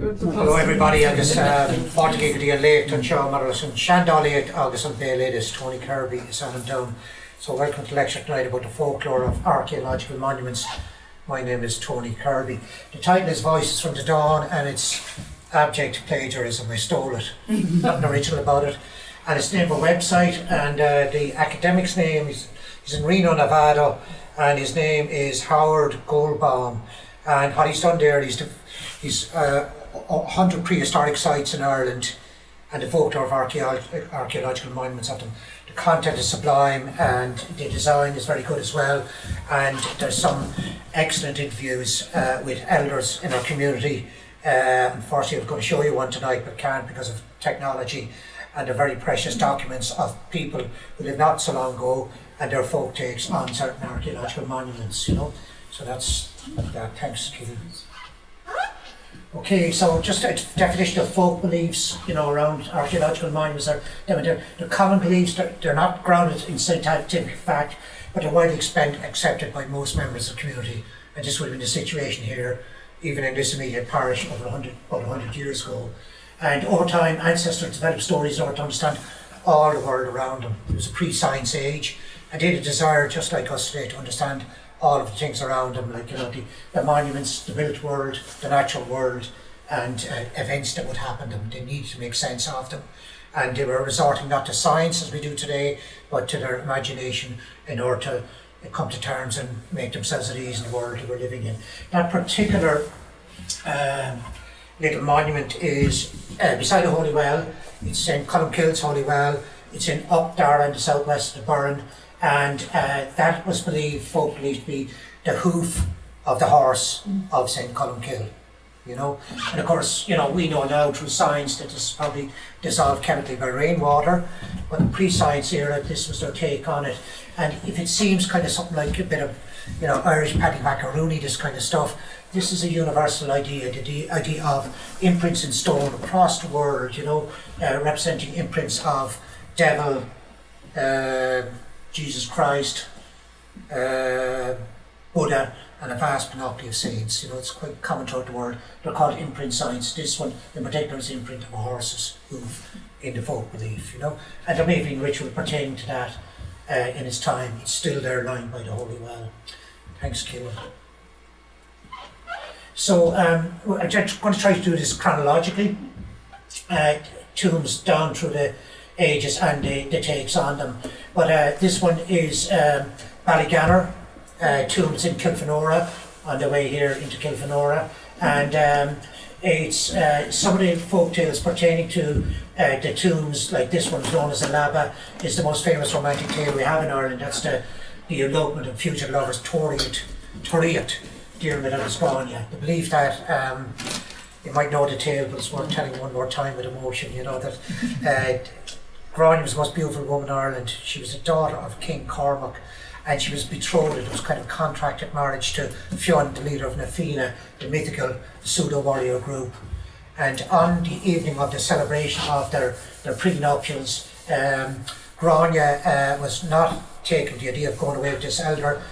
Hello everybody, agus fáilte go dtí an léicht an seo mar an seandálaíocht agus an béalaid is Tony Kirby is on and down. So welcome to the lecture tonight about the folklore of archaeological monuments. My name is Tony Kirby. The title is Voices from the Dawn and it's abject plagiarism. I stole it, nothing original about it. And it's the name of a website, and the academic's name is he's in Reno, Nevada, and his name is Howard Goldbaum. And what he's done there, he's 100 prehistoric sites in Ireland and the folklore of archaeological monuments of them. The content is sublime and the design is very good as well, and there's some excellent interviews with elders in our community. Unfortunately, I was going to show you one tonight but can't because of technology, and they're very precious documents of people who lived not so long ago and their folk takes on certain archaeological monuments, you know. So that's that. Thanks, Keith. Okay, so just a definition of folk beliefs, you know, around archaeological monuments are they're common beliefs. They're not grounded in scientific fact, but they're widely accepted by most members of the community. And this would have been the situation here, even in this immediate parish about 100 years ago. And over time, ancestors developed stories in order to understand all the world around them. It was a pre-science age, and they had a desire, just like us today, to understand all of the things around them, like, you know, the monuments, the built world, the natural world, and events that would happen to them. They needed to make sense of them, and they were resorting not to science as we do today, but to their imagination in order to come to terms and make themselves at ease in the world they were living in. That particular little monument is beside the Holy Well. It's in Columkill's Holy Well. It's in Updara in the southwest of Burren. And that was folk believed to be the hoof of the horse of St. Columkill, you know. And of course, you know, we know now through science that this is probably dissolved chemically by rainwater, but in pre-science era, this was their take on it. And if it seems kind of something like a bit of, you know, Irish Paddy Macaroni, this kind of stuff, this is a universal idea, the idea of imprints in stone across the world, you know, representing imprints of devil, Jesus Christ, Buddha, and a vast panoply of saints. You know, it's quite common throughout the world. They're called imprint signs. This one in particular is the imprint of a horse's hoof in the folk belief, you know. And there may have been ritual pertaining to that in its time. It's still there lying by the Holy Well. Thanks, Kieran. So I'm just going to try to do this chronologically. Tombs down through the ages and the takes on them. But this one is Ballyganner, tombs in Kilfenora, on the way here into Kilfenora. And it's some of the folk tales pertaining to the tombs, like this one known as the Laba, is the most famous romantic tale we have in Ireland. That's the elopement of future lovers, Toriat, Diarmid and Grania. The belief that you might know the tale, but it's worth telling one more time with emotion, you know, that Grania was the most beautiful woman in Ireland. She was a daughter of King Cormac, and she was betrothed. It was kind of contracted marriage to Fionn, the leader of Na Fianna, the mythical pseudo-warrior group. And on the evening of the celebration of their prenuptials, Grania was not taking the idea of going away with this elder,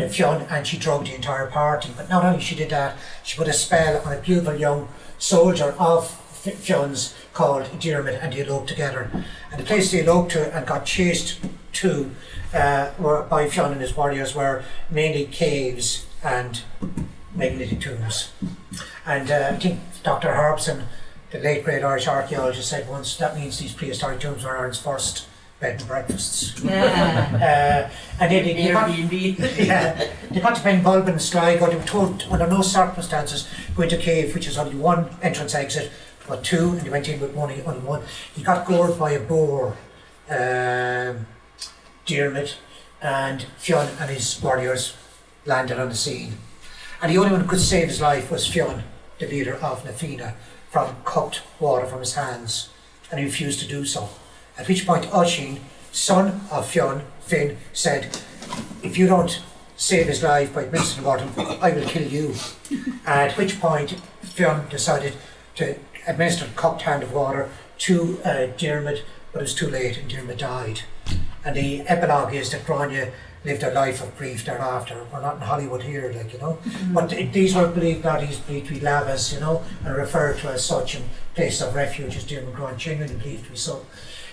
Fionn, and she drugged the entire party. But not only she did that, she put a spell on a beautiful young soldier of Fionn's called Diarmid, and they eloped together. And the place they eloped to and got chased to were by Fionn and his warriors were mainly caves and megalithic tombs. And I think Dr. Harbson, the late great Irish archaeologist, said once that means these prehistoric tombs were Ireland's first bed and breakfasts. Yeah. And they got to Benbulben and Sligo. They were told under no circumstances go into a cave, which is only one entrance exit, but two, and they went in with only one. He got gored by a boar, Diarmid, and Fionn and his warriors landed on the scene. And the only one who could save his life was Fionn, the leader of Na Fianna, from cooked water from his hands, and he refused to do so. At which point Oisin, son of Fionn, Finn, said, if you don't save his life by administering water, I will kill you. At which point Fionn decided to administer a cocked hand of water to Diarmid, but it was too late and Diarmid died. And the epilogue is that Grania live their life of grief thereafter. We're not in Hollywood here, like, you know. But these were believed bodies believed to be lavas, you know, and referred to as such, and places of refuge, as Jim McGraw genuinely believed to be so.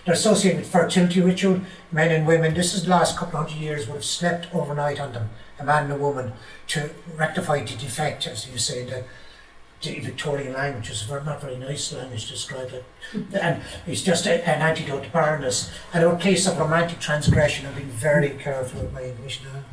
They're associated with fertility ritual. Men and women, this is the last couple of 100 years, would have slept overnight on them, a man and a woman, to rectify the defect, as you say, the Victorian language is not very nice language to describe it. And it's just an antidote to barrenness. And a case of romantic transgression. I'm being very careful with my English now.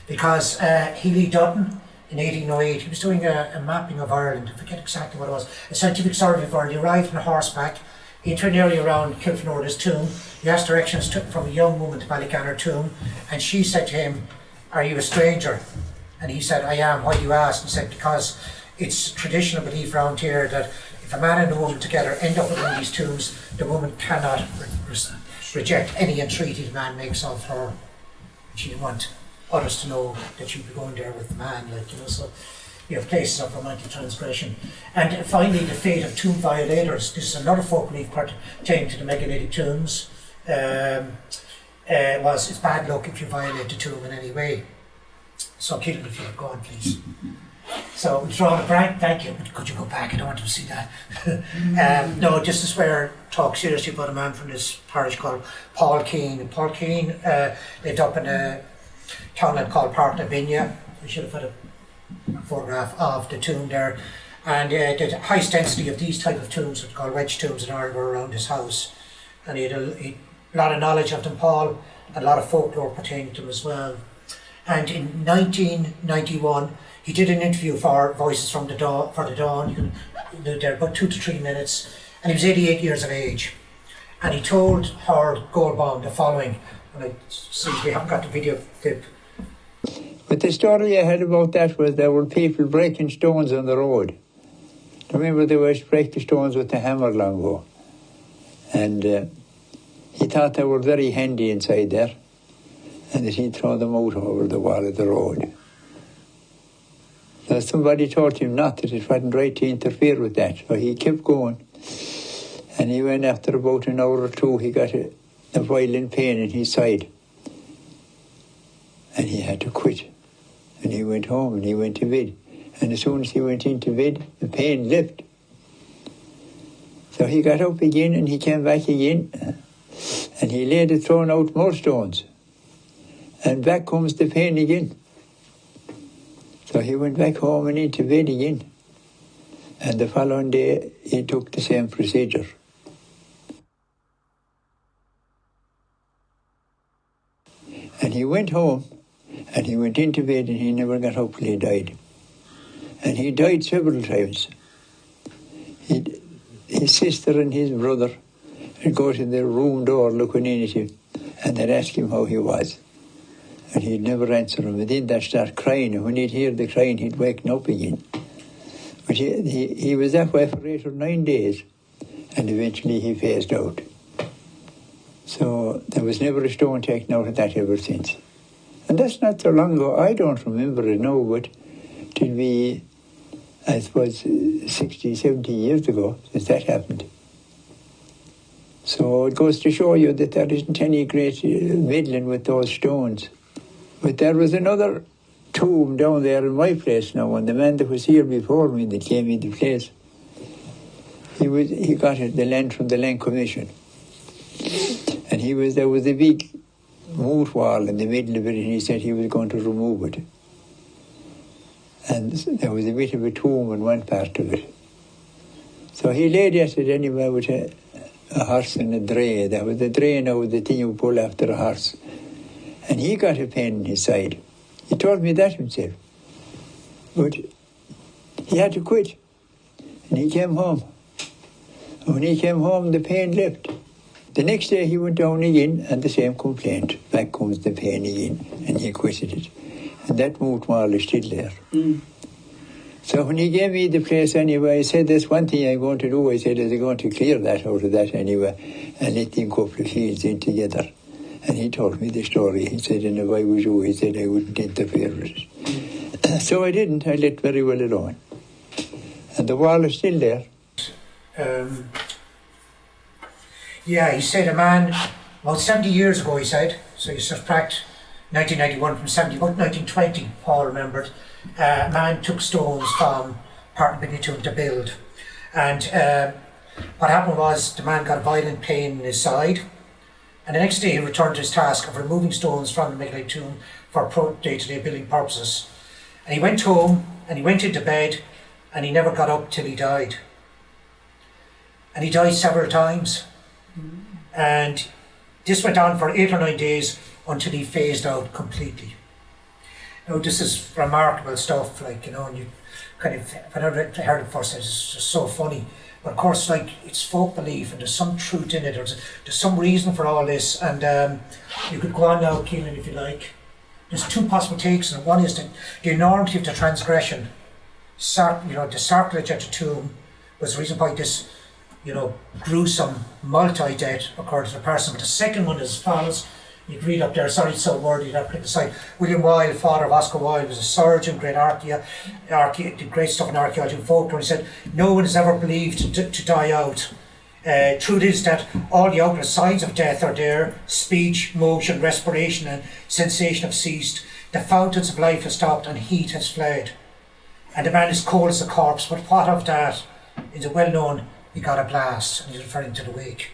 Because Healy Dutton, in 1808, he was doing a mapping of Ireland. I forget exactly what it was. A scientific survey of Ireland. He arrived on horseback into an area around Kilfenorda's tomb. He asked directions from a young woman to Ballyganner tomb, and she said to him, "Are you a stranger?" And he said, "I am. Why do you ask?" He said, "Because it's traditional belief around here that if a man and a woman together end up in one of these tombs, the woman cannot reject any entreaty the man makes of her. She didn't want others to know that she'd be going there with the man, like, you know." So you have places of romantic transgression. And finally, the fate of tomb violators. This is another folk belief pertaining to the megalithic tombs. It's bad luck if you violate the tomb in any way. So kill it if you have gone, please. So we draw the brand. Thank you. But could you go back? I don't want to see that. No, just to swear, talk seriously about a man from this parish called Paul Keane. Paul Keane lived up in a townland called Parknavinia. We should have had a photograph of the tomb there. And the highest density of these type of tombs, what are called wedge tombs in Ireland, were around his house. And he had a lot of knowledge of them, Paul, and a lot of folklore pertaining to them as well. And in 1991, he did an interview for Voices from the Dawn, for the Dawn. You can do there about 2 to 3 minutes, and he was 88 years of age. And he told Howard Goldbaum the following, and I see we haven't got the video clip. But the story I heard about that was there were people breaking stones on the road. Remember they were breaking the stones with the hammer long ago. And he thought they were very handy inside there, and that he'd throw them out over the wall of the road. So somebody told him not, that it wasn't right to interfere with that. So he kept going. And he went, after about an hour or two, he got a violent pain in his side. And he had to quit. And he went home and he went to bed. And as soon as he went into bed, the pain left. So he got up again and he came back again. And he laid it throwing out more stones. And back comes the pain again. So he went back home and into bed again. And the following day, he took the same procedure. And he went home, and he went into bed, and he never got up till he died. And he died several times. His sister and his brother would go to the room door looking in at him, and they'd ask him how he was. And he'd never answer them. And then they'd start crying, and when he'd hear the crying, he'd waken up again. But he was that way for 8 or 9 days, and eventually he phased out. So there was never a stone taken out of that ever since. And that's not so long ago. I don't remember it now, but it'll be, I suppose, 60, 70 years ago since that happened. So it goes to show you that there isn't any great meddling with those stones. But there was another tomb down there in my place now, and the man that was here before me that came into place, he got the land from the Land Commission. And there was a big moat wall in the middle of it, and he said he was going to remove it. And there was a bit of a tomb in one part of it. So he laid at it anyway with a horse and a dray. There was a dray now, the thing you pull after a horse. And he got a pain in his side. He told me that himself. But he had to quit. And he came home. And when he came home, the pain left. The next day he went down again, and the same complaint. Back comes the pain again, and he quitted it. And that moat wall is still there. Mm. So when he gave me the place anyway, I said, there's one thing I'm going to do. I said, I'm going to clear that out of that anyway, and let them couple of fields in together. And he told me the story. He said, and if I was you, he said I wouldn't interfere with it. So I didn't. I let very well alone. And the wall is still there. Yeah, he said a man, about 70 years ago, he said, so you subtract 1991 from 70, about 1920, Paul remembered, a man took stones from part of Bidney Tomb to build. And what happened was the man got a violent pain in his side, and the next day he returned to his task of removing stones from the Michelin tomb for day-to-day building purposes. And he went home and he went into bed and he never got up till he died. And he died several times. And this went on for 8 or 9 days until he phased out completely. Now this is remarkable stuff, like, you know, and you kind of, when I heard it first, it's just so funny. But of course, like, it's folk belief and there's some truth in it, there's some reason for all this, and you could go on now, Keelan, if you like. There's 2 possible takes, and one is that the enormity of the transgression, the sacrilege at the tomb, was the reason why this, gruesome multi-death occurred to the person. But the second one is as follows. You can read up there, sorry it's so wordy, that click aside. William Wilde, father of Oscar Wilde, was a surgeon, great did great stuff in archaeology and folklore. He said, no one is ever believed to die out. Truth is that all the outward signs of death are there. Speech, motion, respiration and sensation have ceased. The fountains of life have stopped and heat has fled. And the man is cold as a corpse, but what of that? It's well known he got a blast, and he's referring to the wake.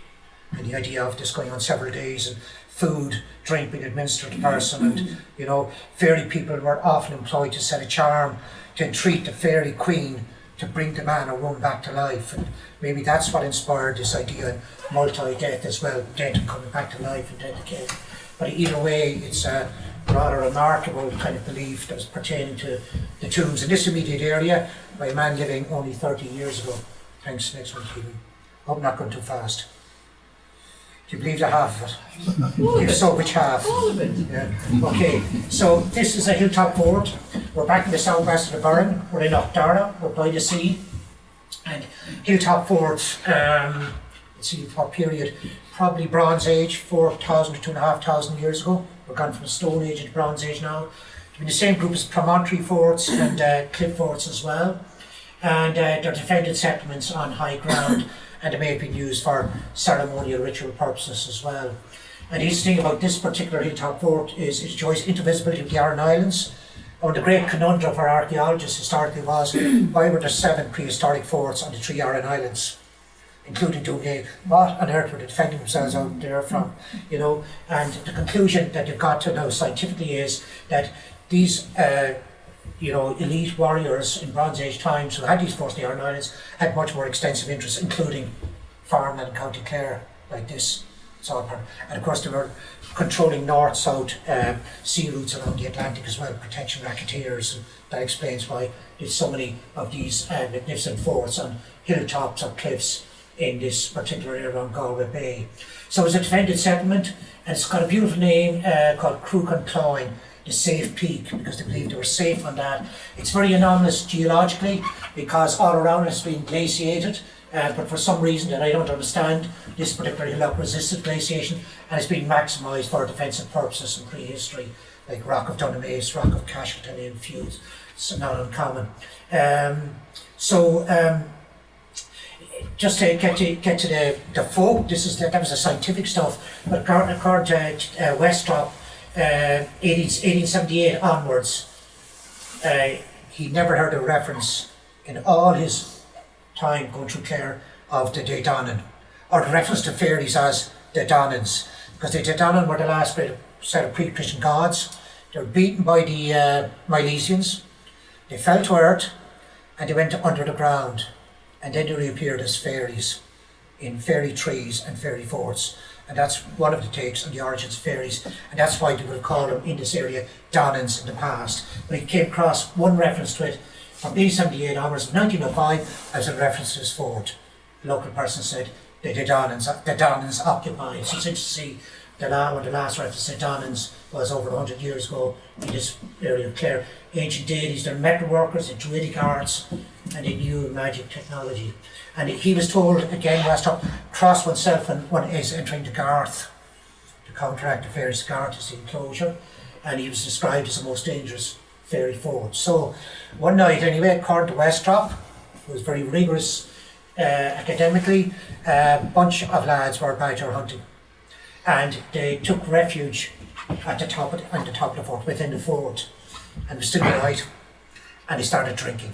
And the idea of this going on several days, and food, drink being administered to the person, and fairy people were often employed to set a charm to entreat the fairy queen to bring the man or woman back to life. And maybe that's what inspired this idea of multi-death as well, death and coming back to life and death again. But either way, it's a rather remarkable kind of belief that was pertaining to the tombs in this immediate area by a man living only 30 years ago. Thanks, next one, Keelan. Hope I'm not going too fast. Do you believe the half of it? If so, which half? All of it. Yeah. Okay, so this is a hilltop fort. We're back in the southwest of the Burren. We're in Octara, we're by the sea. And hilltop forts, let's see what period, probably Bronze Age, 4,000 to 2,500 years ago. We're gone from the Stone Age into Bronze Age now. In the same group as promontory forts and cliff forts as well. And they're defended settlements on high ground, and they may have been used for ceremonial ritual purposes as well. And the interesting thing about this particular hilltop fort is it enjoys intervisibility of the Aran Islands. And the great conundrum for archaeologists historically was, why were there 7 prehistoric forts on the 3 Aran Islands, including Douay? What on earth were they defending themselves out there from? And the conclusion that you've got to know scientifically is that these elite warriors in Bronze Age times who had these forts in the Aran Islands had much more extensive interests, including farmland in County Clare, like this. And of course they were controlling north-south sea routes around the Atlantic as well, protection racketeers, and that explains why there's so many of these magnificent forts on hilltops or cliffs in this particular area around Galway Bay. So it's a defended settlement, and it's got a beautiful name called Cruachan Cloyne, the safe peak, because they believed they were safe on that. It's very anomalous geologically because all around it has been glaciated, but for some reason that I don't understand, this particular hillock resisted glaciation and it's been maximised for defensive purposes in prehistory, like Rock of Dunamace, Rock of Cashleton, and Feuds. It's not uncommon. Just to get to the folk, that was the scientific stuff, but according to Westrop, 1878 onwards, he never heard a reference in all his time going through Clare of the Daedanan, or the reference to fairies as the Daenans, because the Daedanan were the last set of pre-Christian gods. They were beaten by the Milesians, they fell to earth, and they went under the ground, and then they reappeared as fairies in fairy trees and fairy forts. And that's one of the takes on the origins of fairies, and that's why they would have called them in this area Daenans in the past. But he came across one reference to it from 1878 onwards. In 1905, as a reference to this fort. A local person said the Daenans occupied. So it's interesting to see when the last reference to Daenans was over 100 years ago in this area of Clare. Ancient deities, they're metal workers, they're druidic arts, and they knew magic technology. And he was told, again, Westrop, cross oneself when one is entering the Garth to counteract the fairies. Garth is the enclosure, and he was described as the most dangerous fairy fort. So one night, anyway, according to Westrop, who was very rigorous academically, a bunch of lads were badger hunting, and they took refuge at the top on the top of the fort, within the fort, and was still alive. And they started drinking,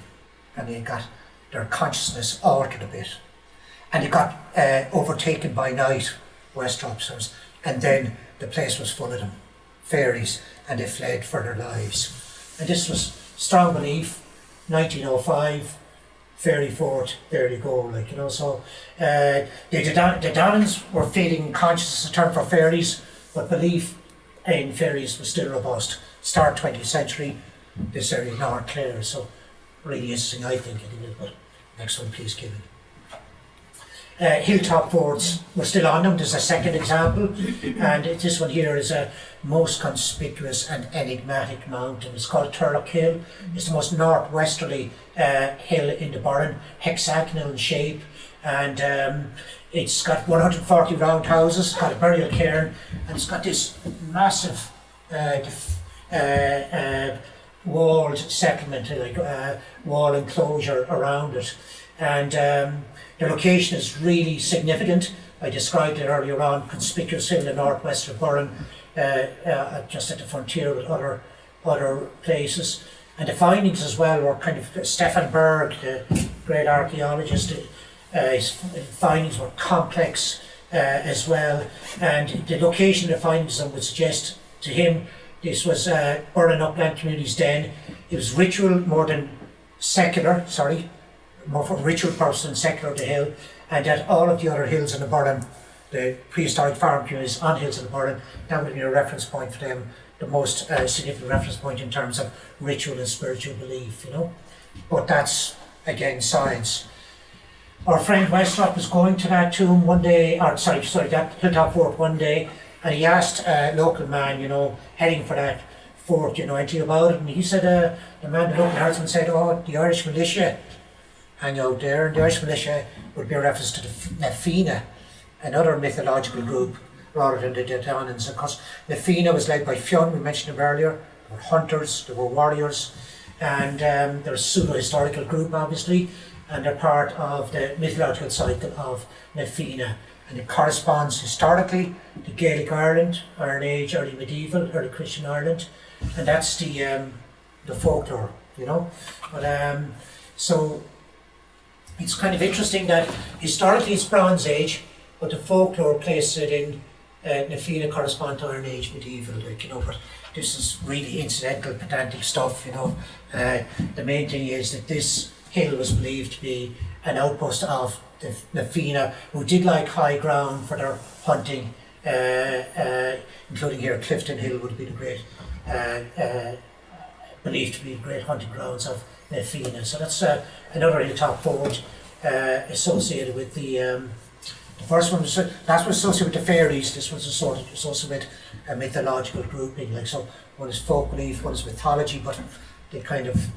and they got their consciousness altered a bit, and they got overtaken by night, West officers, and then the place was full of them, fairies, and they fled for their lives. And this was strong belief, 1905, Fairy Fort, there you go, like, you know. So the Donnans were feeling consciousness a term for fairies, but belief in fairies was still robust. Start 20th century, this area North Clare, so really interesting, I think, anyway. But next one, please, Kevin. Hilltop forts were still on them. There's a second example, and this one here is a most conspicuous and enigmatic mountain. It's called Turlock Hill. It's the most northwesterly hill in the Burren, hexagonal in shape, and it's got 140 round houses, it's got a burial cairn, and it's got this massive walled settlement, like wall enclosure around it, and the location is really significant. I described it earlier on, conspicuous hill in the northwest of Burren, just at the frontier with other places. And the findings as well were kind of, Stefan Berg, the great archaeologist, his findings were complex as well. And the location of the findings would suggest to him this was Burren Upland Community's den. It was ritual more than secular, more for ritual purpose than secular, the hill, and that all of the other hills in the Burren, the prehistoric farm communities on hills in the Burren, that would be a reference point for them, the most significant reference point in terms of ritual and spiritual belief, you know. But that's, again, science. Our friend Westrop was going to that tomb one day, that Hilltop Fort one day, and he asked a local man, you know, heading for that fort, you know, anything about it, and he said, the man, the local herdsman said, oh, the Irish militia hang out there, and the Irish militia would be a reference to the Nefina, another mythological group, rather than the Donnans. Of course, Nefina was led by Fionn, we mentioned them earlier. They were hunters, they were warriors, and they're a pseudo-historical group, obviously, and they're part of the mythological cycle of Nefina. And it corresponds historically to Gaelic Ireland, Iron Age, early medieval, early Christian Ireland, and that's the folklore, you know. But so it's kind of interesting that historically it's Bronze Age, but the folklore places it in Nefina correspond to Iron Age, medieval, like, you know. But this is really incidental, pedantic stuff, you know. The main thing is that this hill was believed to be an outpost of the Nefina, who did like high ground for their hunting, including here Clifton Hill would be the great, believed to be the great hunting grounds of Nefina. So that's another hilltop fort associated with the first one. That was associated with the fairies. This was associated with a mythological grouping. Like, so one is folk belief, one is mythology, but they kind of,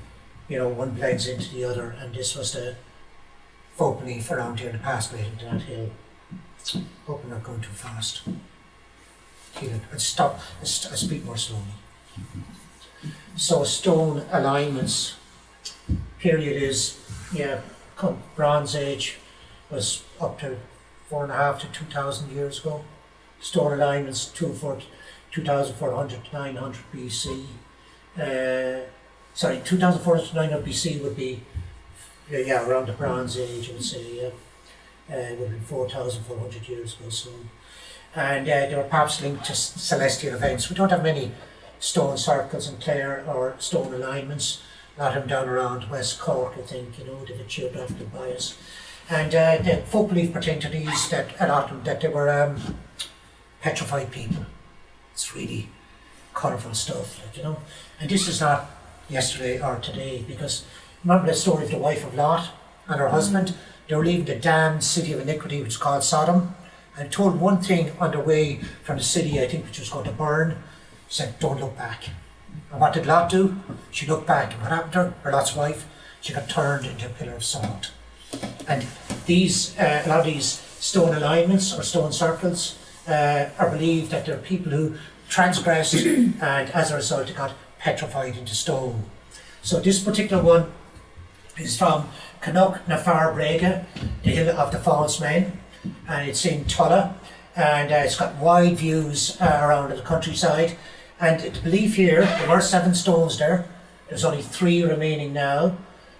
you know, one blends into the other. And this was the folk belief around here in the past relating to that hill. Hope I'm not going too fast. Let's stop. I speak more slowly. So stone alignments. Period is, Bronze Age was up to 4.5 to 2,000 years ago. Stone alignments 2,400 to 900 BC. 2,400 to 900 BC would be around the Bronze Age. I would say it would be 4,400 years ago. So, and they were perhaps linked to celestial events. We don't have many stone circles in Clare or stone alignments. A lot of them down around West Cork, I think, you know, they have a geographical bias. And the folk belief pertained to these, that a lot of them, that they were petrified people. It's really colourful stuff, like, you know. And this is not yesterday or today, because remember the story of the wife of Lot and her husband? They were leaving the damned city of iniquity, which is called Sodom, and told one thing on their way from the city, I think, which was going to burn. She said, don't look back. And what did Lot do? She looked back, and what happened to her? Lot's wife, she got turned into a pillar of salt. And these, a lot of these stone alignments or stone circles are believed that there are people who transgressed and as a result they got petrified into stone. So this particular one is from Canuck na Far Brega, the hill of the false men, and it's in Tulla, and it's got wide views around the countryside. And the belief here, there were 7 stones there. There's only 3 remaining now.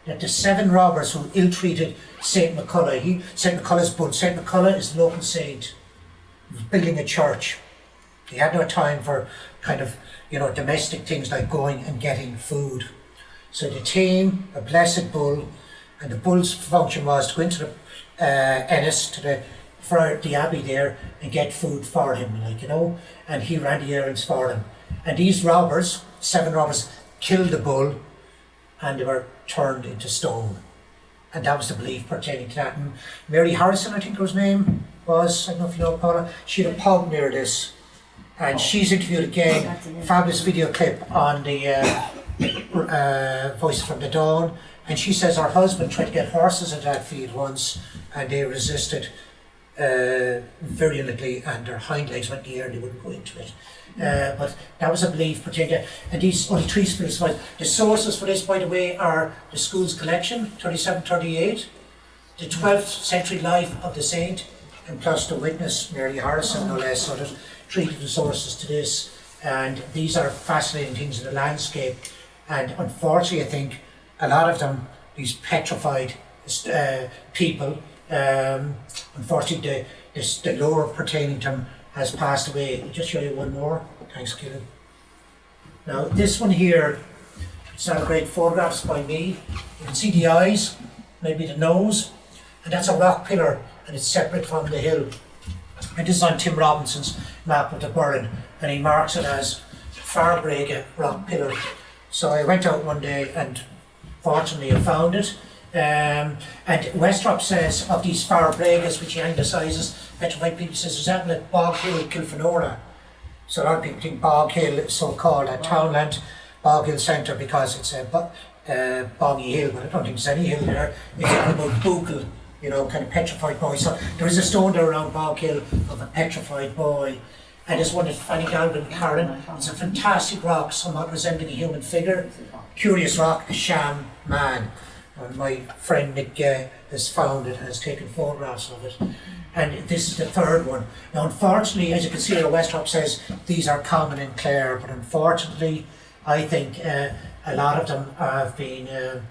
That the 7 robbers who ill-treated St. McCullough, St. McCullough's bull. St. McCullough is the local saint. He was building a church. He had no time for kind of, domestic things like going and getting food. So they tame a blessed bull, and the bull's function was to go into the Ennis, for the abbey there, and get food for him, and he ran the errands for them. And these robbers, 7 robbers, killed the bull, and they were turned into stone. And that was the belief pertaining to that. And Mary Harrison, I think her name was, I don't know if you know Paula, she had a pub near this. And she's interviewed again, fabulous video clip on the Voice from the Dawn. And she says her husband tried to get horses into that field once, and they resisted virulently, and their hind legs went in the air and they wouldn't go into it. But that was a belief pertaining to, and these only 3 spirits. The sources for this, by the way, are the school's collection, 3738, the 12th century life of the saint, and plus the witness, Mary Harrison, no less. So there's 3 different sources to this, and these are fascinating things in the landscape. And unfortunately, I think a lot of them, these petrified people, unfortunately, the lore pertaining to them has passed away. I'll just show you one more. Thanks, Keelan. Now, this one here, it's not a great photographs by me. You can see the eyes, maybe the nose, and that's a rock pillar, and it's separate from the hill. And this is on Tim Robinson's map of the Burren, and he marks it as Farbrega rock pillar. So I went out one day and fortunately I found it. And Westrop says of these Farbregas, which he anglicised, petrified people, says there's that at Bog Hill, Kilfenora. So a lot of people think Bog Hill is so called at Townland, Bog Hill Centre, because it's a boggy hill, but I don't think there's any hill there. It's all about Buchel, kind of petrified boy. So there is a stone there around Bog Hill of a petrified boy. And there's one at Fanny Galvin, Karen. It's a fantastic rock, somewhat resembling a human figure. Curious rock, a sham man. And my friend Nick has found it and has taken photographs of it. And this is the 3rd one. Now, unfortunately, as you can see, Westrop says these are common in Clare, but unfortunately, I think a lot of them have been,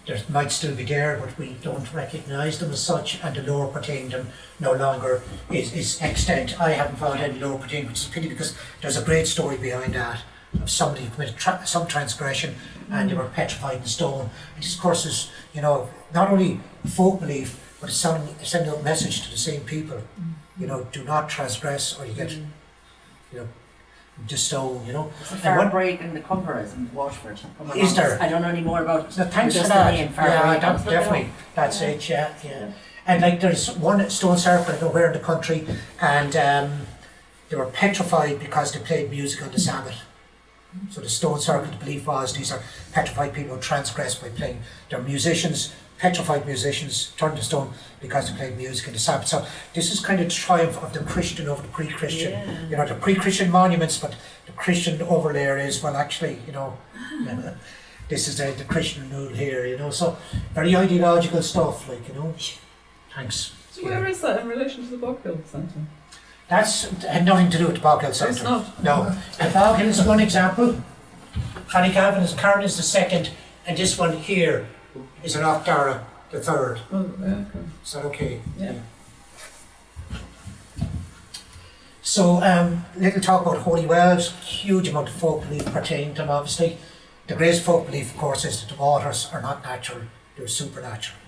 there might still be there, but we don't recognise them as such, and the lore pertaining to them no longer is extant. I haven't found any lore pertaining, which is a pity, because there's a great story behind that of somebody who committed some transgression and they were petrified in stone. And this, of course, is, not only folk belief, but it's sending out a message to the same people. Do not transgress or you get, just stone, It's a fair break in the Cumbers in Waterford. Is there? I don't know any more about it. No, thanks for Just that. the name, Fair Yeah, Break. definitely. That's it, yeah. And there's one stone circle, I don't know where in the country, and they were petrified because they played music on the Sabbath. So the stone circle, the belief was these are petrified people who transgress by playing. They're musicians, petrified musicians, turned to stone because they played music on the Sabbath. So this is kind of the triumph of the Christian over the pre-Christian. The pre-Christian monuments, but the Christian overlayer is, well, actually, this is the Christian rule here, so very ideological stuff, Thanks. So where is that in relation to the Bog Hill Centre? That's had nothing to do with the Bog Hill Centre. It's not? No. The Bog Hill is one example. Fanny Calvin is Karen is the 2nd, and this one here is an Octara, the 3rd. Oh, okay. Is that okay? Yeah. So, little talk about holy wells. Huge amount of folk belief pertaining to them, obviously. The greatest folk belief, of course, is that the waters are not natural, they're supernatural.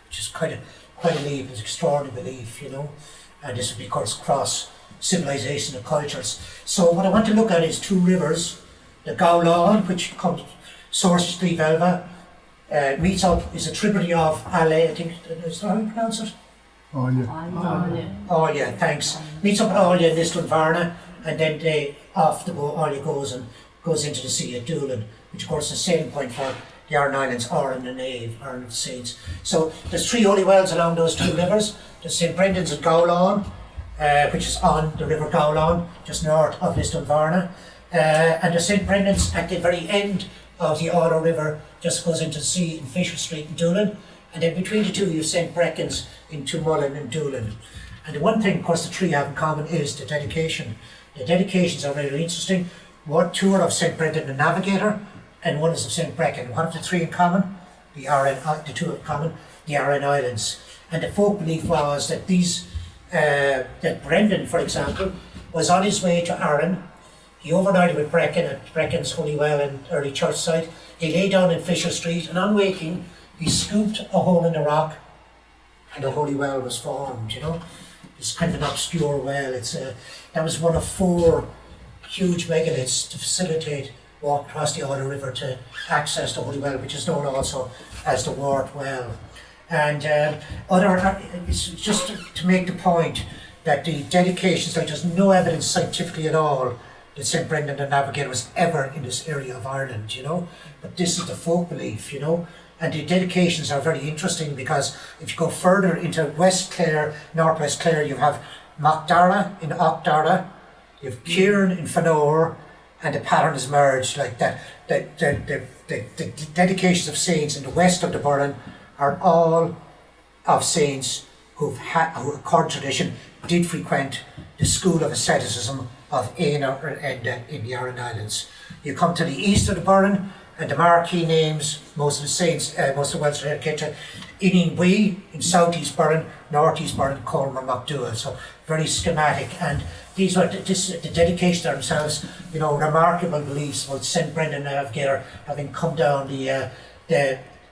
Which is quite a leap, it's extraordinary belief, And this would be, of course, cross civilization and cultures. So what I want to look at is 2 rivers, the Gowlawn, which comes sources to Velva, meets up, is a tributary of Ale, I think, is that how you pronounce it? Olja, thanks. Meets up at Olja in Lisdoonvarna, and then Olja goes into the sea at Doolin, which of course is a sailing point for the Aran Islands, or in the Nave, or in the Saints. So there's 3 holy wells along those 2 rivers. There's St. Brendan's at Gowlawn, which is on the River Gowlawn, just north of Lisdoonvarna. And there's St. Brendan's at the very end of the Orla River, just goes into the sea in Fisher Street in Doolin. And then between the 2 you have St. Brecken's in Tumullen and Doolin. And the one thing, of course, the three have in common is the dedication. The dedications are really interesting. Two are of St. Brendan the Navigator, and one is of St. Brecon. What have the three in common? The two in common, the Aran Islands. And the folk belief was that that Brendan, for example, was on his way to Aran. He overnighted with Brecon at Brecon's Holy Well and early church site. He lay down in Fisher Street, and on waking, he scooped a hole in the rock, and the Holy Well was formed, It's kind of an obscure well. That was one of 4 huge megaliths to facilitate walk across the Order River to access the Holy Well, which is known also as the Wart Well. And it's just to make the point that the dedications, there's no evidence scientifically at all that St. Brendan the Navigator was ever in this area of Ireland, But this is the folk belief, And the dedications are very interesting because if you go further into West Clare, Northwest Clare, you have Macdara in Ochdara, you have Kieran in Fanor, and the pattern is merged like that. The dedications of saints in the west of the Burren are all of saints who, according to tradition, did frequent the school of asceticism of Éanna or Enda in the Aran Islands. You come to the east of the Burren, and the marquee names, most of the saints, most of the Welsh Ketcha, Iningwe in southeast Burren, northeast Burren, Colmer, Macdua. So very schematic. And these were the dedications themselves, remarkable beliefs about St. Brendan the Navigator having come down the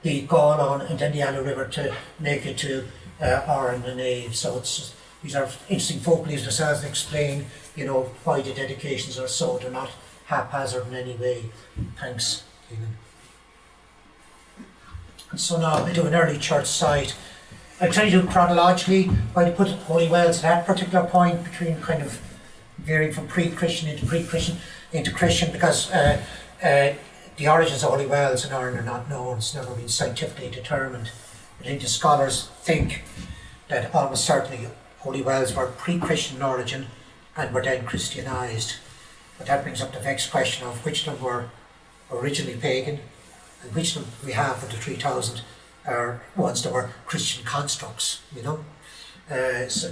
Gaulon and then the Anna River to make it to Oran and Nave. So these are interesting folk beliefs themselves and explain, why the dedications are so. They're not haphazard in any way. Thanks. So now I do an early church site. I try to do it chronologically, why to put Holy Wells at that particular point between kind of varying from pre-Christian into pre-Christian into Christian, because the origins of Holy Wells in Ireland are not known. It's never been scientifically determined. I think the scholars think that almost certainly Holy Wells were pre-Christian in origin and were then Christianised. But that brings up the vexed question of which of them were originally pagan, and which of them we have of the 3,000 are ones that were Christian constructs, So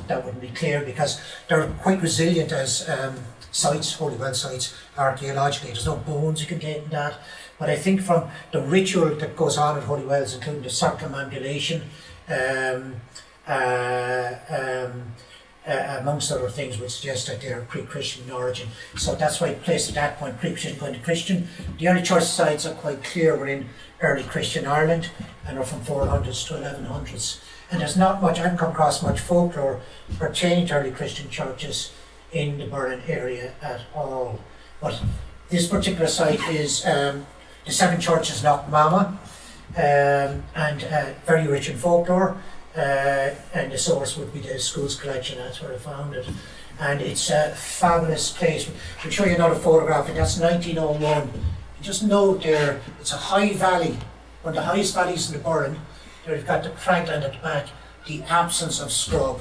that wouldn't be clear because they're quite resilient as sites, Holy Well sites, archaeologically. There's no bones you can date in that. But I think from the ritual that goes on at Holy Wells, including the circumambulation, amongst other things, would suggest that they're pre-Christian in origin. So that's why I placed at that point pre-Christian going to Christian. The early church sites are quite clear. We're in early Christian Ireland and are from 400s to 1100s. And there's not much, I haven't come across much folklore pertaining to early Christian churches in the Burren area at all. But this particular site is the 7 churches in Knockmama, and very rich in folklore. And the source would be the school's collection. That's where I found it, and it's a fabulous place. I'll show you another photograph, and that's 1901. Just note there, it's a high valley, one of the highest valleys in the Burren. There you've got the crankland at the back, the absence of scrub,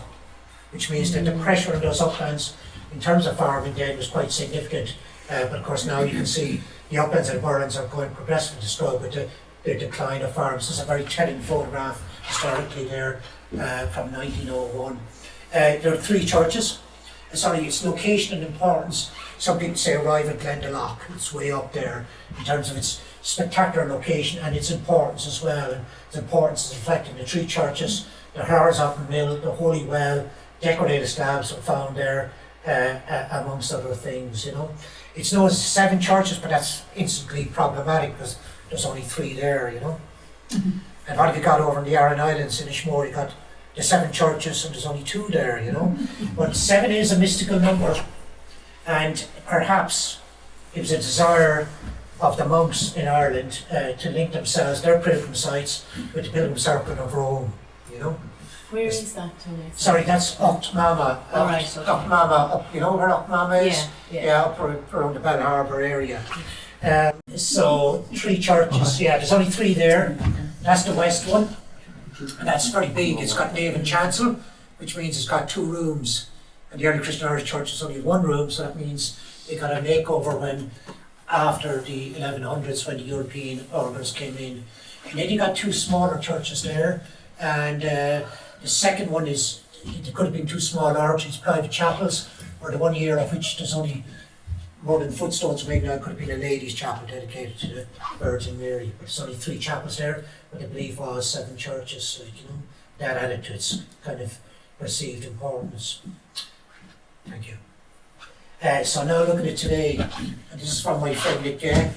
which means that the pressure in those uplands in terms of farming then was quite significant. But of course now you can see the uplands and the Burrens are going progressively to scrub with the decline of farms. This is a very telling photograph historically there from 1901. There are 3 churches. Its location and importance. Some people say arrive at Glendalough. It's way up there in terms of its spectacular location and its importance as well. And its importance is reflected in the 3 churches, the horizontal mill, the Holy Well, decorated slabs are found there, amongst other things. It's known as 7 churches, but that's instantly problematic because there's only 3 there. And what have you got over in the Aran Islands in Ishmore? You got the 7 churches and there's only 2 there, But 7 is a mystical number, and perhaps it was a desire of the monks in Ireland to link themselves, their pilgrim sites, with the pilgrim circle of Rome, Where is that, Tony? Sorry, that's Knockmama. All right, okay. Knockmama, up, where Knockmama is? Yeah. Up around the Bell Harbour area. So 3 churches, there's only 3 there. That's the west one, and that's very big. It's got nave and chancel, which means it's got 2 rooms. And the early Christian Irish church is only 1 room, so that means they got a makeover when after the 1100s, when the European orders came in. And then you got 2 smaller churches there, and the second one is there could have been two small oratories, private chapels, or the one year of which there's only running footstones maybe now, could have been a ladies' chapel dedicated to the Virgin Mary. But there's only 3 chapels there, but I believe was 7 churches, that added to its kind of perceived importance. Thank you. So now looking at today, and this is from my friend Nick Gay.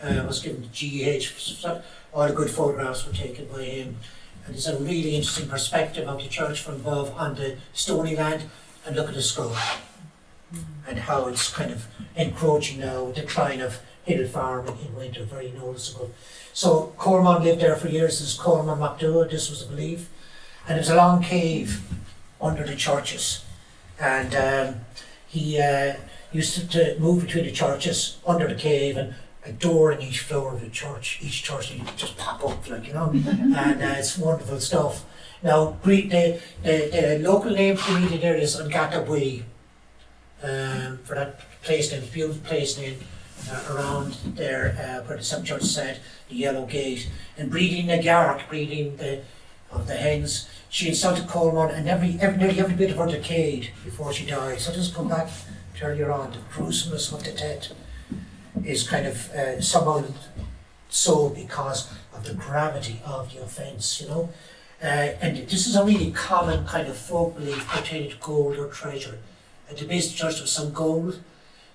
I was given the GEH, all the good photographs were taken by him. And it's a really interesting perspective of the church from above on the stony land, and look at the scope and how it's kind of encroaching now, decline of hill farm in winter, very noticeable. So Cormon lived there for years. This is Cormon MacDougall, this was a belief. And there's a long cave under the churches. And he used to move between the churches under the cave, and a door in each floor of the church. Each church you just pop up, and it's wonderful stuff. Now, the local name for the immediate area is Angata Way, for that place name, beautiful place name around there where the St. Church said, the Yellow Gate. And breeding the Garrick, breeding of the hens, she insulted Coleman, and nearly every bit of her decayed before she died. So just come back to earlier on, the gruesomeness of the death is kind of somehow so because of the gravity of the offence, and this is a really common kind of folk belief pertaining to gold or treasure. At the base of the church there was some gold.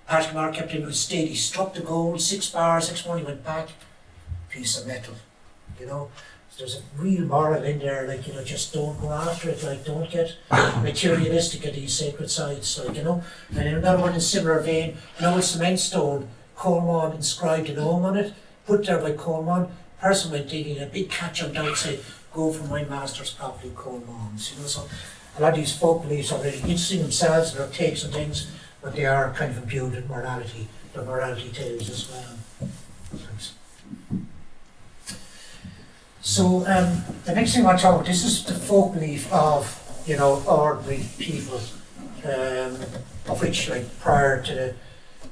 Patrick Mark kept in with steady, he struck the gold, 6 bars, next morning went back, piece of metal, So there's a real moral in there, just don't go after it, don't get materialistic at these sacred sites, And in another one in similar vein, an old cement stone, Coleman inscribed a name on it, put there by Coleman. Person went digging, a big catch on down and said, go for my master's property, Coleman's. So a lot of these folk beliefs are really interesting themselves, their takes and things, but they are kind of imbued with morality, their morality tales as well. Thanks. So the next thing I want to talk about, this is the folk belief of, ordinary people, of which, prior to the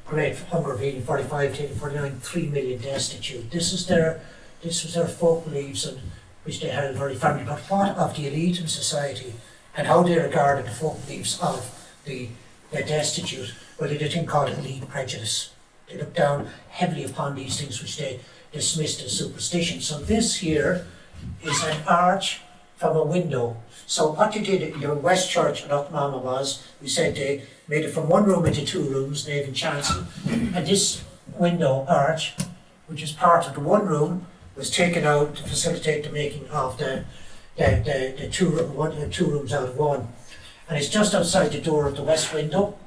Great Hunger of 1845 to 1849, 3 million destitute. This was their folk beliefs, and which they held very firmly. But what of the elite in society, and how they regarded the folk beliefs of the destitute? Well, they did a thing called elite prejudice. They looked down heavily upon these things which they dismissed as superstition. So this here is an arch from a window. So what they did in the West Church in Knockmama was, we said they made it from one room into 2 rooms, nave and chancel, and this window arch, which is part of the one room, was taken out to facilitate the making of the two rooms out of one. And it's just outside the door of the west window,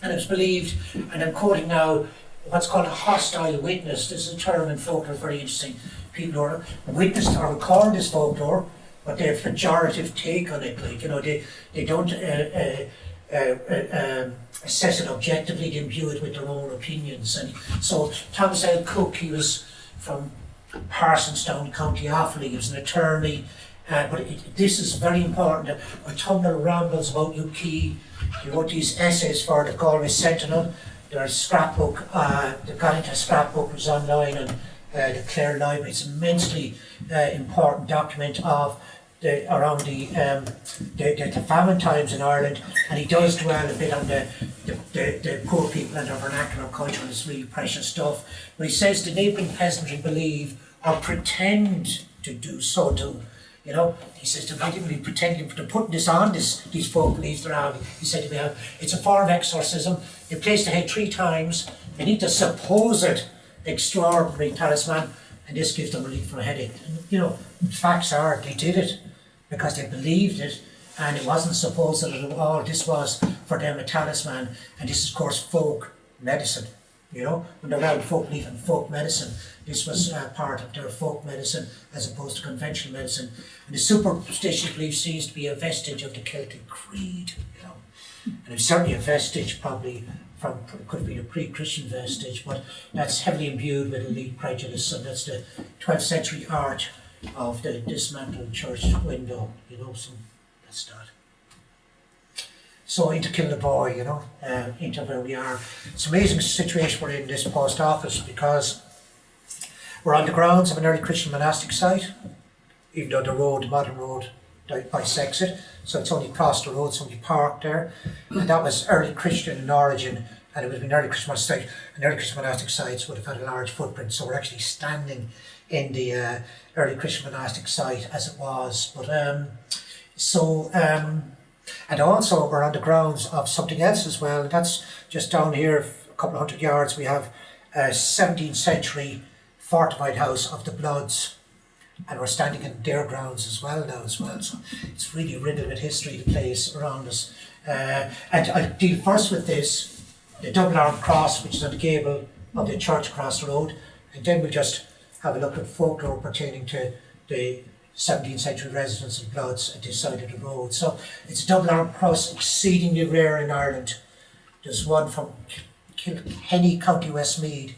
and it's believed, and I'm quoting now, what's called a hostile witness. This is a term in folklore, very interesting. People are witnessed or record this folklore, but they have a pejorative take on it. They don't assess it objectively, they imbue it with their own opinions. And so Thomas L. Cook, he was from Parsonstown, County Offaly, he was an attorney, but this is very important. Autumnal rambles about Newquay, he wrote these essays for the Galway Sentinel. There's a scrapbook, the Gallagher scrapbook was online on the Clare Library. It's an immensely important document of around the famine times in Ireland, and he does dwell a bit on the poor people and their vernacular culture, and it's really precious stuff. But he says the neighbouring peasantry believe or pretend to do so too. He says they didn't really pretend to put this on these folk beliefs they're having. He said to me, it's a form of exorcism. They place the head 3 times, they need a supposed extraordinary talisman, and this gives them relief from a headache. And, facts are they did it because they believed it, and it wasn't supposed at all. This was for them a talisman, and this is, of course, folk medicine. When they're around folk belief and folk medicine, this was part of their folk medicine as opposed to conventional medicine. And the superstitious belief seems to be a vestige of the Celtic creed, and it's certainly a vestige probably from, could be a pre-Christian vestige, but that's heavily imbued with elite prejudice, and that's the 12th century art of the dismantled church window, so that's that. So into Kilnaboy, into where we are. It's an amazing situation we're in this post office, because we're on the grounds of an early Christian monastic site, even though the modern road bisects it. So it's only across the road, somebody parked there. And that was early Christian in origin, and it would have been early Christian monastic site, and early Christian monastic sites would have had a large footprint. So we're actually standing in the early Christian monastic site as it was. But and also we're on the grounds of something else as well. That's just down here, a couple of 100 yards. We have a 17th century fortified house of the Bloods, and we're standing in their grounds as well now as well. So it's really riddled with history, the place around us. And I'll deal first with this, the double armed cross, which is on the gable of the church across the road, and then we'll just have a look at folklore pertaining to the 17th century residents of Bloods at this side of the road. So it's a double armed cross, exceedingly rare in Ireland. There's one from Kilkenny, County Westmeath,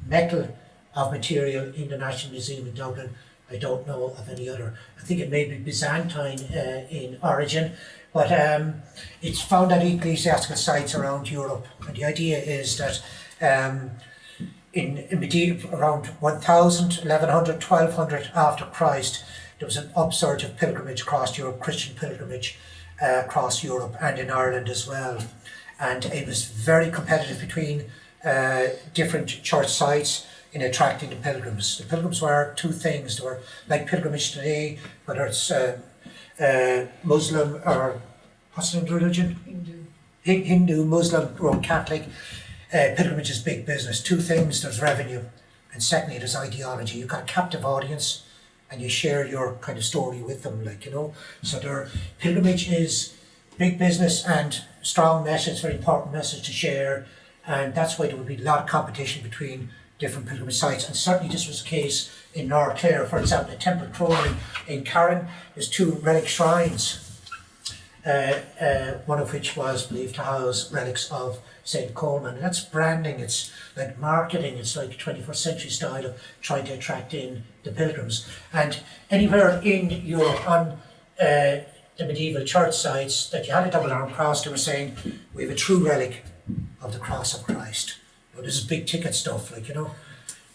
metal of material in the National Museum in Dublin. I don't know of any other. I think it may be Byzantine in origin, but it's found at ecclesiastical sites around Europe. And the idea is that in medieval, around 1000, 1100, 1200 after Christ, there was an upsurge of pilgrimage across Europe, Christian pilgrimage across Europe and in Ireland as well. And it was very competitive between different church sites in attracting the pilgrims. The pilgrims were two things. They were like pilgrimage today, whether it's Muslim or what's the religion? Hindu, Muslim, Roman Catholic. Pilgrimage is big business. Two things: there's revenue, and secondly, there's ideology. You've got a captive audience, and you share your kind of story with them, So their pilgrimage is big business and strong message, very important message to share, and that's why there would be a lot of competition between different pilgrimage sites. And certainly this was the case in North Clare. For example, at Temple Cronin in Carron, there's two relic shrines, one of which was believed to house relics of St. Coleman. And that's branding, it's like marketing, it's like 21st century style of trying to attract in the pilgrims. And anywhere in Europe on the medieval church sites that you had a double armed cross, they were saying, we have a true relic of the cross of Christ. This is big ticket stuff,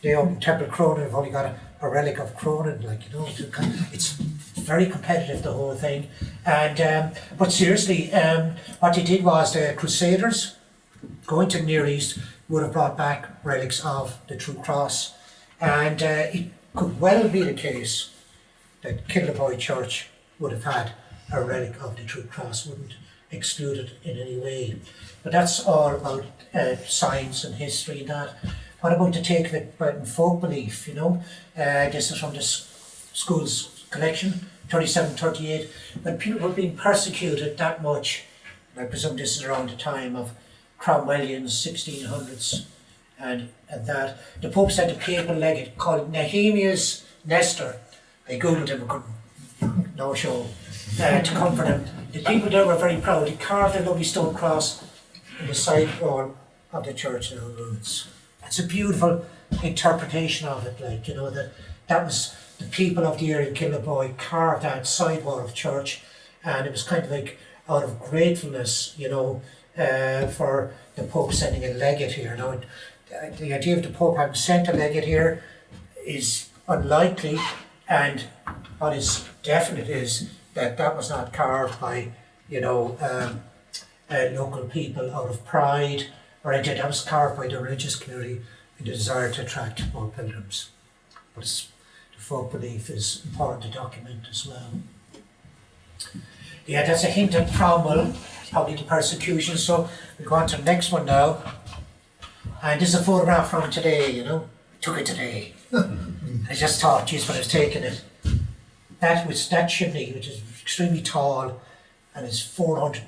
They up in Temple Cronin have only got a relic of Cronin, It's very competitive, the whole thing. And but seriously, what they did was the Crusaders, going to the Near East, would have brought back relics of the true cross. And it could well be the case that Killaloe Church would have had a relic of the true cross, wouldn't exclude it in any way. But that's all about science and history and that. What about the take of it in folk belief, This is from the school's collection, 3738. When people were being persecuted that much, and I presume this is around the time of Cromwellian's 1600s and that, the Pope sent a papal legate called Nehemias Nestor. I googled him, couldn't, no show, to comfort him. The people there were very proud. He carved a lovely stone cross in the side wall of the church in our roots. It's a beautiful interpretation of it, that was the people of the area of Killaloe carved that side wall of church, and it was kind of like out of gratefulness, for the Pope sending a legate here. Now, the idea of the Pope having sent a legate here is unlikely, and what is definite is that that was not carved by, local people out of pride or anything. That was carved by the religious community in the desire to attract more pilgrims. But the folk belief is important to document as well. Yeah, that's a hint at Cromwell, probably the persecution. So we go on to the next one now. And this is a photograph from today, Took it today. I just thought, geez, when I was taking it. That chimney, which is extremely tall and is 400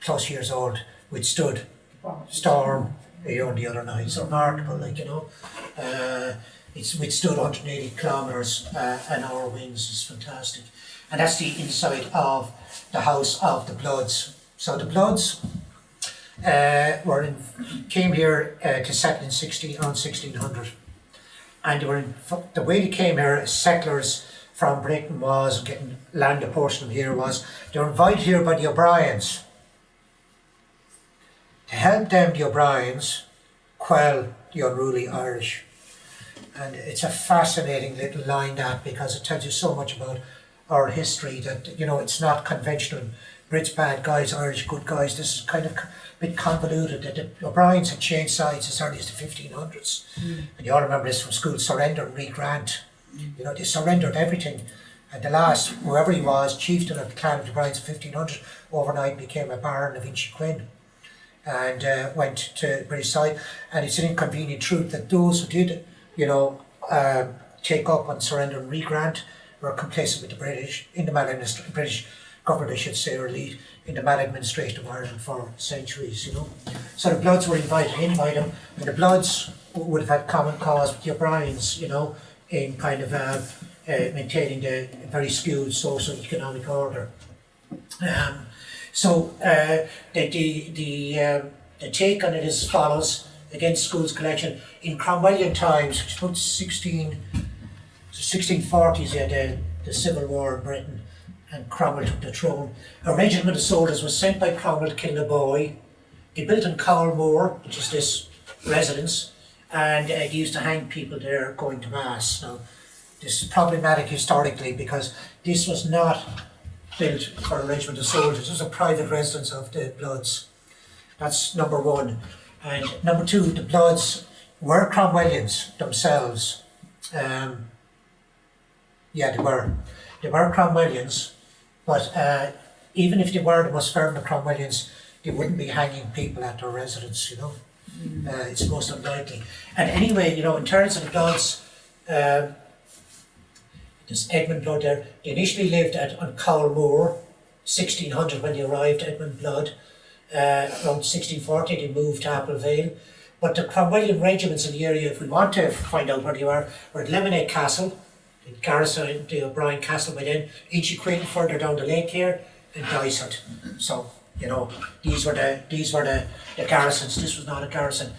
plus years old, withstood storm on the other night. It's remarkable, it's withstood 180 kilometres an hour winds. Is fantastic. And that's the inside of the house of the Bloods. So the Bloods came here to settle in around 1600. And the way they came here as settlers from Britain was, getting land a portion of here was, they were invited here by the O'Briens. To help them, the O'Briens, quell the unruly Irish. And it's a fascinating little line, that, because it tells you so much about our history, that, you know, it's not conventional. Brits bad guys, Irish good guys. This is kind of a bit convoluted, that the O'Briens had changed sides as early as the 1500s. And you all remember this from school, Surrender and Re-Grant. You know, they surrendered everything. And the last, whoever he was, chieftain of the clan of the O'Briens in 1500, overnight became a baron of Inchiquin and went to British side. And it's an inconvenient truth that those who did, you know, take up and surrender and Re-Grant were complacent with the British, in the British government, I should say, or lead in the maladministration of Ireland for centuries, you know. So the Bloods were invited in by them, and the Bloods would have had common cause with the O'Briens, you know, in kind of maintaining the very skewed socio-economic order. The take on it is as follows against schools collection. In Cromwellian times, which is about 1640s, you had the Civil War in Britain, and Cromwell took the throne. A regiment of soldiers was sent by Cromwell to Kilnaboy. They built in Cowal Moor, which is this residence, and they used to hang people there going to mass. Now, this is problematic historically because this was not built for a regiment of soldiers. It was a private residence of the Bloods. That's number one. And number two, the Bloods were Cromwellians themselves. They were. They were Cromwellians, but even if they were the most fervent of Cromwellians, they wouldn't be hanging people at their residence, you know. It's most unlikely. And anyway, you know, in terms of the Bloods, there's Edmund Blood there. They initially lived on Cowal Moor, 1600 when they arrived, Edmund Blood. Around 1640 they moved to Applevale. But the Cromwellian regiments in the area, if we want to find out where they were at Lemonade Castle, the garrison, the O'Brien Castle by then, Inchiquin further down the lake here, and Dysart. So, you know, these were the garrisons. This was not a garrison.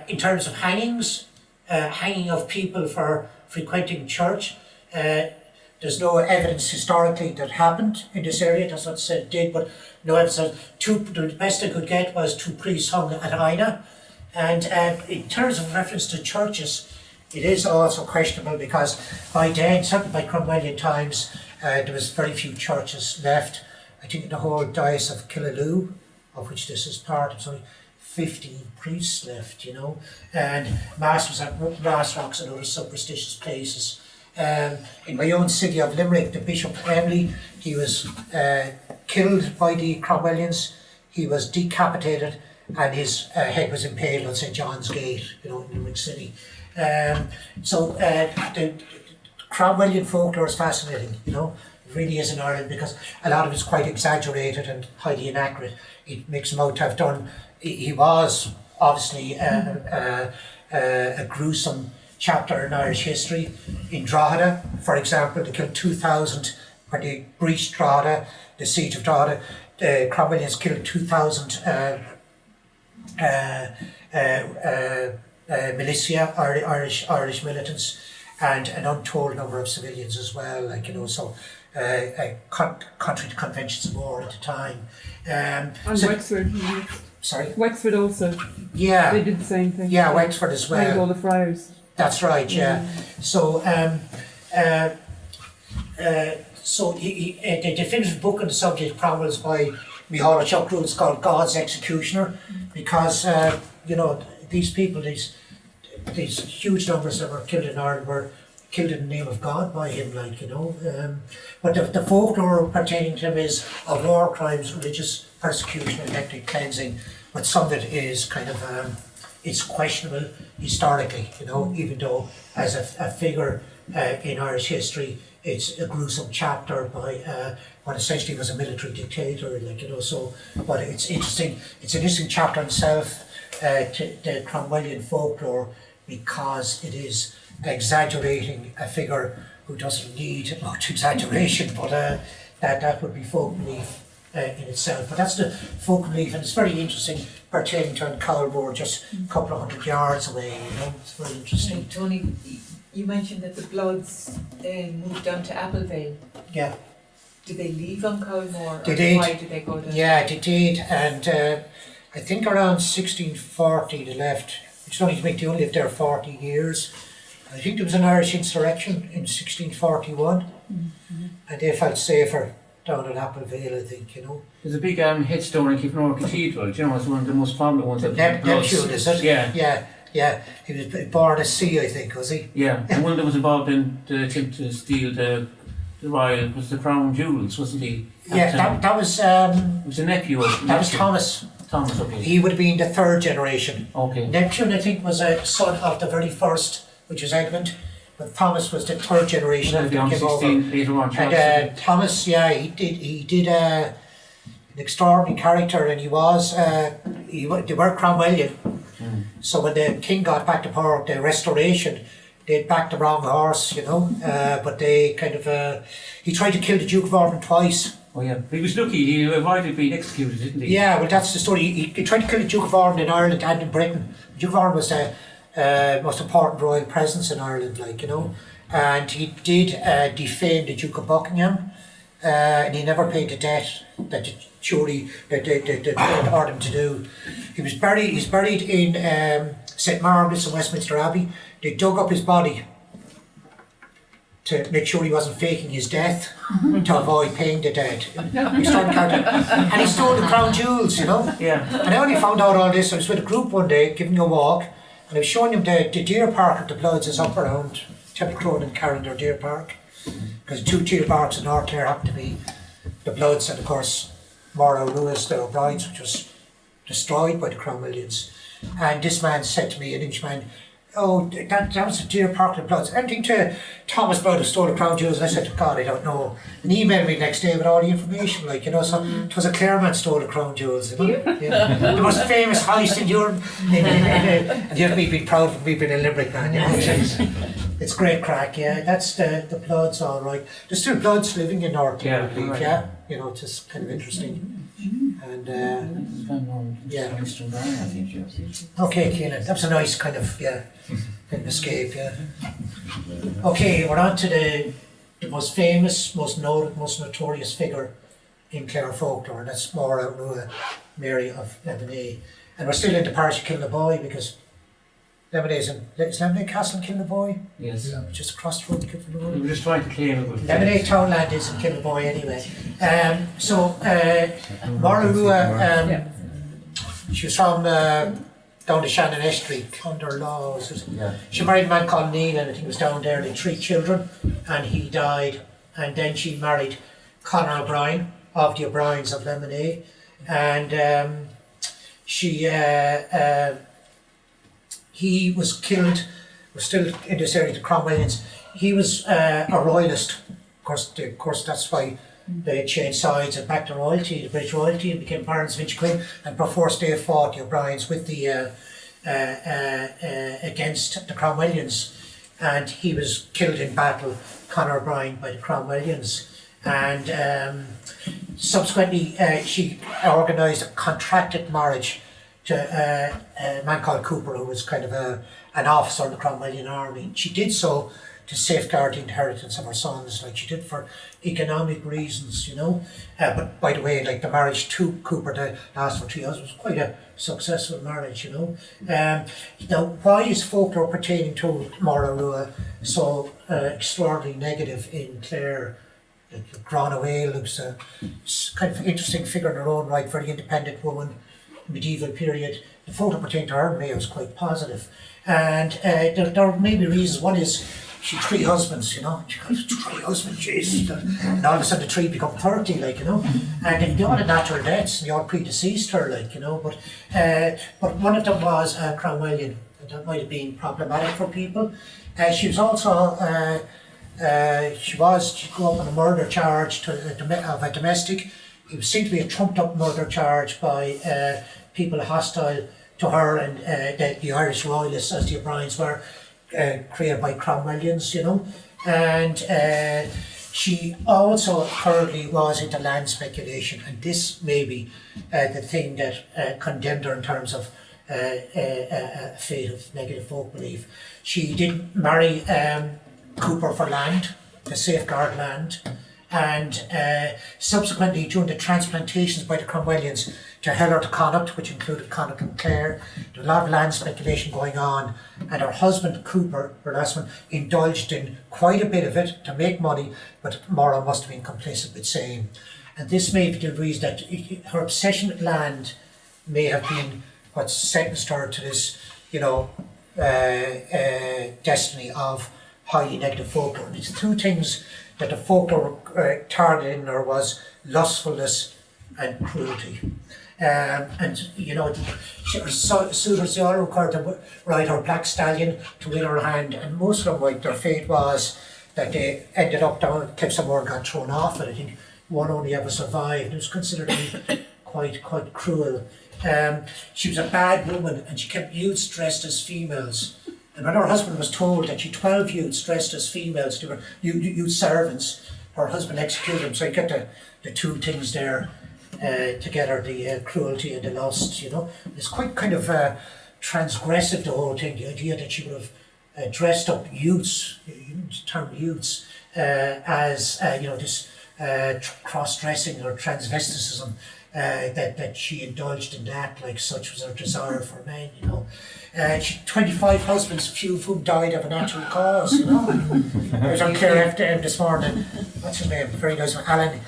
In terms of hangings, hanging of people for frequenting church, there's no evidence historically that happened in this area. That's not said it did, but no evidence. The best I could get was two priests hung at Ina. And in terms of reference to churches, it is also questionable because by then, certainly by Cromwellian times, there was very few churches left. I think in the whole diocese of Killaloe, of which this is part, there's only 15 priests left, you know, and mass was at Rossrocks and other superstitious places. In my own city of Limerick, the Bishop Emily, he was killed by the Cromwellians. He was decapitated and his head was impaled on St. John's Gate, you know, in Limerick City. The Cromwellian folklore is fascinating, you know. It really is in Ireland because a lot of it's quite exaggerated and highly inaccurate. It makes him out to have done. He was obviously a gruesome chapter in Irish history. In Drogheda, for example, they killed 2,000 when they breached Drogheda, the siege of Drogheda. The Cromwellians killed 2,000 militia, Irish militants, and an untold number of civilians as well. Like, you know, so contrary to conventions of war at the time. And Wexford. Sorry. Wexford also. Yeah. They did the same thing. Yeah, Wexford as well. With all the friars. That's right. Yeah. So the definitive book on the subject, Cromwell's by Micheál Chuckrool, is called God's Executioner, because you know, these people, these huge numbers that were killed in Ireland were killed in the name of God by him, like, you know. But the folklore pertaining to him is of war crimes, religious persecution, and ethnic cleansing. But some of it is kind of it's questionable historically, you know, even though as a figure in Irish history, it's a gruesome chapter by what essentially was a military dictator, like, you know. So, but it's interesting. It's an interesting chapter in itself, to the Cromwellian folklore, because it is exaggerating a figure who doesn't need much exaggeration, but that would be folk belief in itself. But that's the folk belief, and it's very interesting pertaining to Cowal Moor, just a couple of 100 yards away, you know. It's very interesting. Tony, you mentioned that the Bloods moved down to Applevale. Yeah. Did they leave on Cowal Moor? They did. Why did they go down? Yeah, they did, and I think around 1640 they left, which only to make they only lived there 40 years. I think there was an Irish insurrection in 1641, and they felt safer down at Apple Vale, I think, you know. There's a big headstone in Kilfenora Cathedral, you know, it's one of the most prominent ones. Neptune, is it? Yeah. Yeah. He was born at sea, I think, was he? Yeah, the one that was involved in the attempt to steal the royal, was the crown jewels, wasn't he? Yeah, that was It was a nephew of... that was Thomas. Thomas, okay. He would have been the third generation. Okay. Neptune, I think, was a son of the very first, which was Edmund, but Thomas was the third generation That'll that be on came over. 16 later on. And Thomas, yeah, he did an extraordinary character, and they were Cromwellian. So when the king got back to power, the Restoration, they'd backed the wrong horse, you know. But they kind of he tried to kill the Duke of Ormond twice. Oh yeah, he was lucky, he avoided being executed, didn't he? Yeah, well, that's the story. He tried to kill the Duke of Ormond in Ireland and in Britain. The Duke of Ormond was the most important royal presence in Ireland, like, you know. And he did defame the Duke of Buckingham, and he never paid the debt that the jury that ordered him to do. He's buried in St Margaret's in Westminster Abbey. They dug up his body to make sure he wasn't faking his death to avoid paying the debt. And he stole the crown jewels, you know. Yeah. And I only found out all this. I was with a group one day giving a walk, and I was showing them the deer park at the Bloods is up around Templecrone and Carrendere Deer Park. Because two deer parks in North Clare happen to be the Bloods and, of course, Mora Ruiz, the O'Briens, which was destroyed by the Cromwellians. And this man said to me, an Englishman, "Oh, that was a deer park in the Bloods. Anything to Thomas Blood who stole the crown jewels?" And I said, "God, I don't know." And he emailed me the next day with all the information, like, you know, so it was a Clareman stole the crown jewels, you know. Yeah. The most famous heist in Europe. And you've been proud of me being a Limerick man, you know. It's great crack, yeah. That's the Bloods, all right. There's still Bloods living in North Clare, I believe, right. yeah. You know, it's just kind of interesting. And yeah. Okay, Keelan, that was a nice kind of escape, yeah. Okay, we're on to the most famous, most noted, most notorious figure in Clare folklore, and that's Mora Rua, Mary of Lemonade. And we're still in the parish of Kilnaboy because Lemonade's is Lemonade Castle in Kilnaboy? Yes. Just across the road in Kilnaboy. We were just trying to claim it with Lemonade Townland is in Kilnaboy anyway. Mora Rua, she was from down the Shannon Estuary, Thunder Law. She married a man called Neil, and I think it was down there. They had 3 children, and he died. And then she married Conor O'Brien of the O'Briens of Lemonade, and he was killed. We're still in this area, the Cromwellians. He was a royalist. Of course, that's why they changed sides and back to royalty, the British royalty, and became Barons of Inchiquin. And perforce they fought the O'Briens with the against the Cromwellians, and he was killed in battle, Conor O'Brien, by the Cromwellians. And subsequently, she organised a contracted marriage to a man called Cooper, who was kind of an officer in the Cromwellian army. She did so to safeguard the inheritance of her sons, like she did for economic reasons, you know. But by the way, like the marriage to Cooper, the last for 3 years, was quite a successful marriage, you know. Now, why is folklore pertaining to Mora Rua so extraordinarily negative in Clare? Like Grana Whale was a kind of interesting figure in her own right, very independent woman, medieval period. The folklore pertaining to her Mayo was quite positive. And there may be reasons. One is she had 3 husbands, you know. She got 3 husbands, Jesus. And all of a sudden the 3 become 30, like, you know. And they all had natural deaths, and they all predeceased her, like, you know. But one of them was Cromwellian, and that might have been problematic for people. She was also, she grew up on a murder charge of a domestic. It was seen to be a trumped up murder charge by people hostile to her and the Irish royalists, as the O'Briens were, created by Cromwellians, you know. And she also currently was into land speculation, and this may be the thing that condemned her in terms of a fate of negative folk belief. She did marry Cooper for land, to safeguard land, and subsequently during the transplantations by the Cromwellians to Heller to Connacht, which included Connacht and Clare, there was a lot of land speculation going on, and her husband Cooper, her last one, indulged in quite a bit of it to make money, but Maura must have been complicit with same. And this may be the reason that her obsession with land may have been what sentenced her to this, destiny of highly negative folklore. And it's two things that the folklore targeted in her was lustfulness and cruelty. Her suitors, they all required to ride her black stallion to win her hand, and most of them, like, their fate was that they ended up down Cliffs of Moher and got thrown off, and I think one only ever survived. It was considered to be quite cruel. She was a bad woman, and she kept youths dressed as females. And when her husband was told that she had 12 youths dressed as females, they were youth servants, her husband executed them. So you get the two things there together, the cruelty and the lust, It's quite kind of transgressive, the whole thing, the idea that she would have dressed up youths, the term youths, as, this cross-dressing or transvesticism, that she indulged in that, like such was her desire for men, She had 25 husbands, few of whom died of a natural cause, I was on Clare FM this morning, what's his name, very nice one, Alan,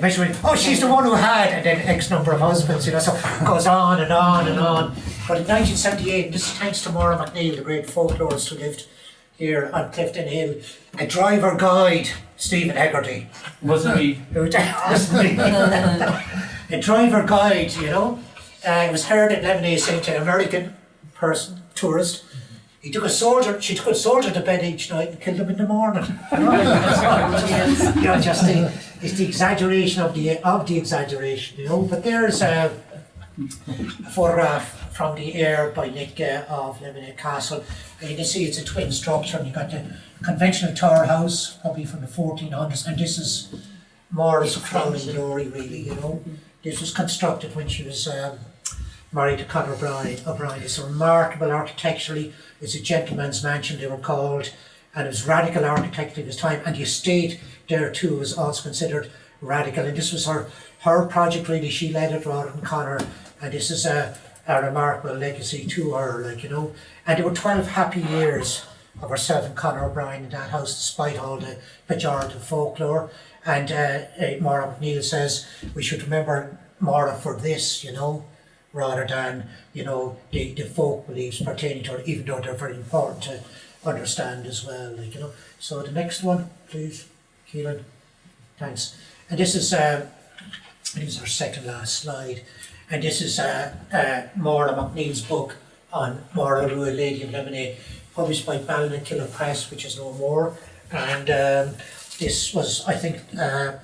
measuring, she's the one who had, and then X number of husbands, so it goes on and on and on. But in 1978, this is thanks to Maura McNeil, the great folklorist who lived here on Clifton Hill, a driver guide, Stephen Hegarty. Wasn't he? A driver guide, it was heard in Lemonade saying to an American person, tourist, she took a soldier to bed each night and killed him in the morning. It's the exaggeration of the exaggeration, But there's a photograph from the air by Nick of Lemonade Castle, and you can see it's a twin structure, and you've got the conventional tower house, probably from the 1400s, and this is Maura's crowning glory, really, This was constructed when she was married to Conor O'Brien. It's remarkable architecturally. It's a gentleman's mansion, they were called, and it was radical architecture of his time, and the estate there too was also considered radical, and this was her project, really. She led it rather than Conor, and this is a remarkable legacy to her, And there were 12 happy years of herself and Conor O'Brien in that house, despite all the pejorative folklore. And Maura McNeil says we should remember Maura for this, rather than, the folk beliefs pertaining to her, even though they're very important to understand as well, So the next one, please, Keelan. Thanks. And this is our second last slide. And this is Maura McNeil's book on Maura Rua, Lady of Lemonade, published by Ballinakillen Press, which is no more. And this was, I think,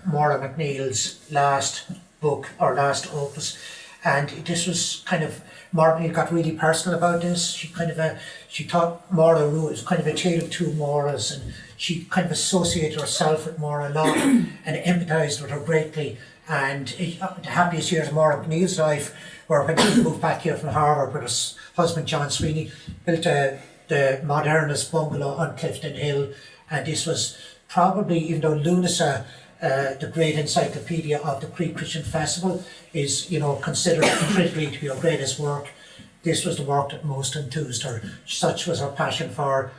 Maura McNeil's last book, or last opus. And this was kind of, Maura McNeil got really personal about this. She thought Maura Rua was kind of a tale of two Mauras, and she kind of associated herself with Maura a lot and empathised with her greatly. And the happiest years of Maura McNeil's life were when she moved back here from Harvard with her husband John Sweeney, built the modernist bungalow on Clifton Hill, and this was probably, even though Lunasa, the great encyclopedia of the Pre-Christian Festival, is considered critically to be her greatest work, this was the work that most enthused her. Such was her passion for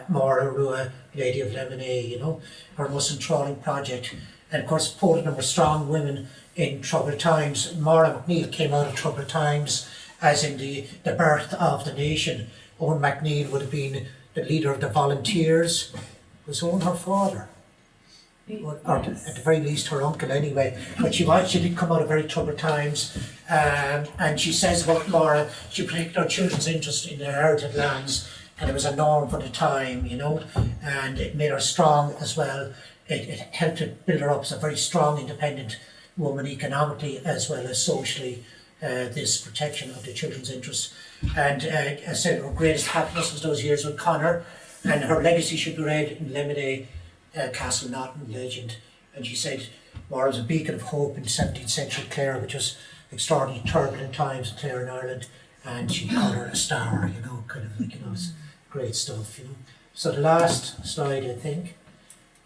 Maura Rua, Lady of Lemonade, her most enthralling project. And of course, both of them were strong women in troubled times. Maura McNeil came out of troubled times, as in the birth of the nation. Owen McNeil would have been the leader of the Volunteers. Was Owen her father? Or at the very least her uncle anyway. But she did come out of very troubled times. And she says about Maura, she protected her children's interest in their heritage lands, and it was a norm for the time, and it made her strong as well. It helped to build her up as a very strong, independent woman economically as well as socially, this protection of the children's interests. And as I said, her greatest happiness was those years with Conor, and her legacy should be read in Lemonade Castle Naughton legend. And she said Maura was a beacon of hope in 17th century Clare, which was extraordinarily turbulent times in Clare in Ireland, and she called her a star, kind of like, it's great stuff, So the last slide, I think.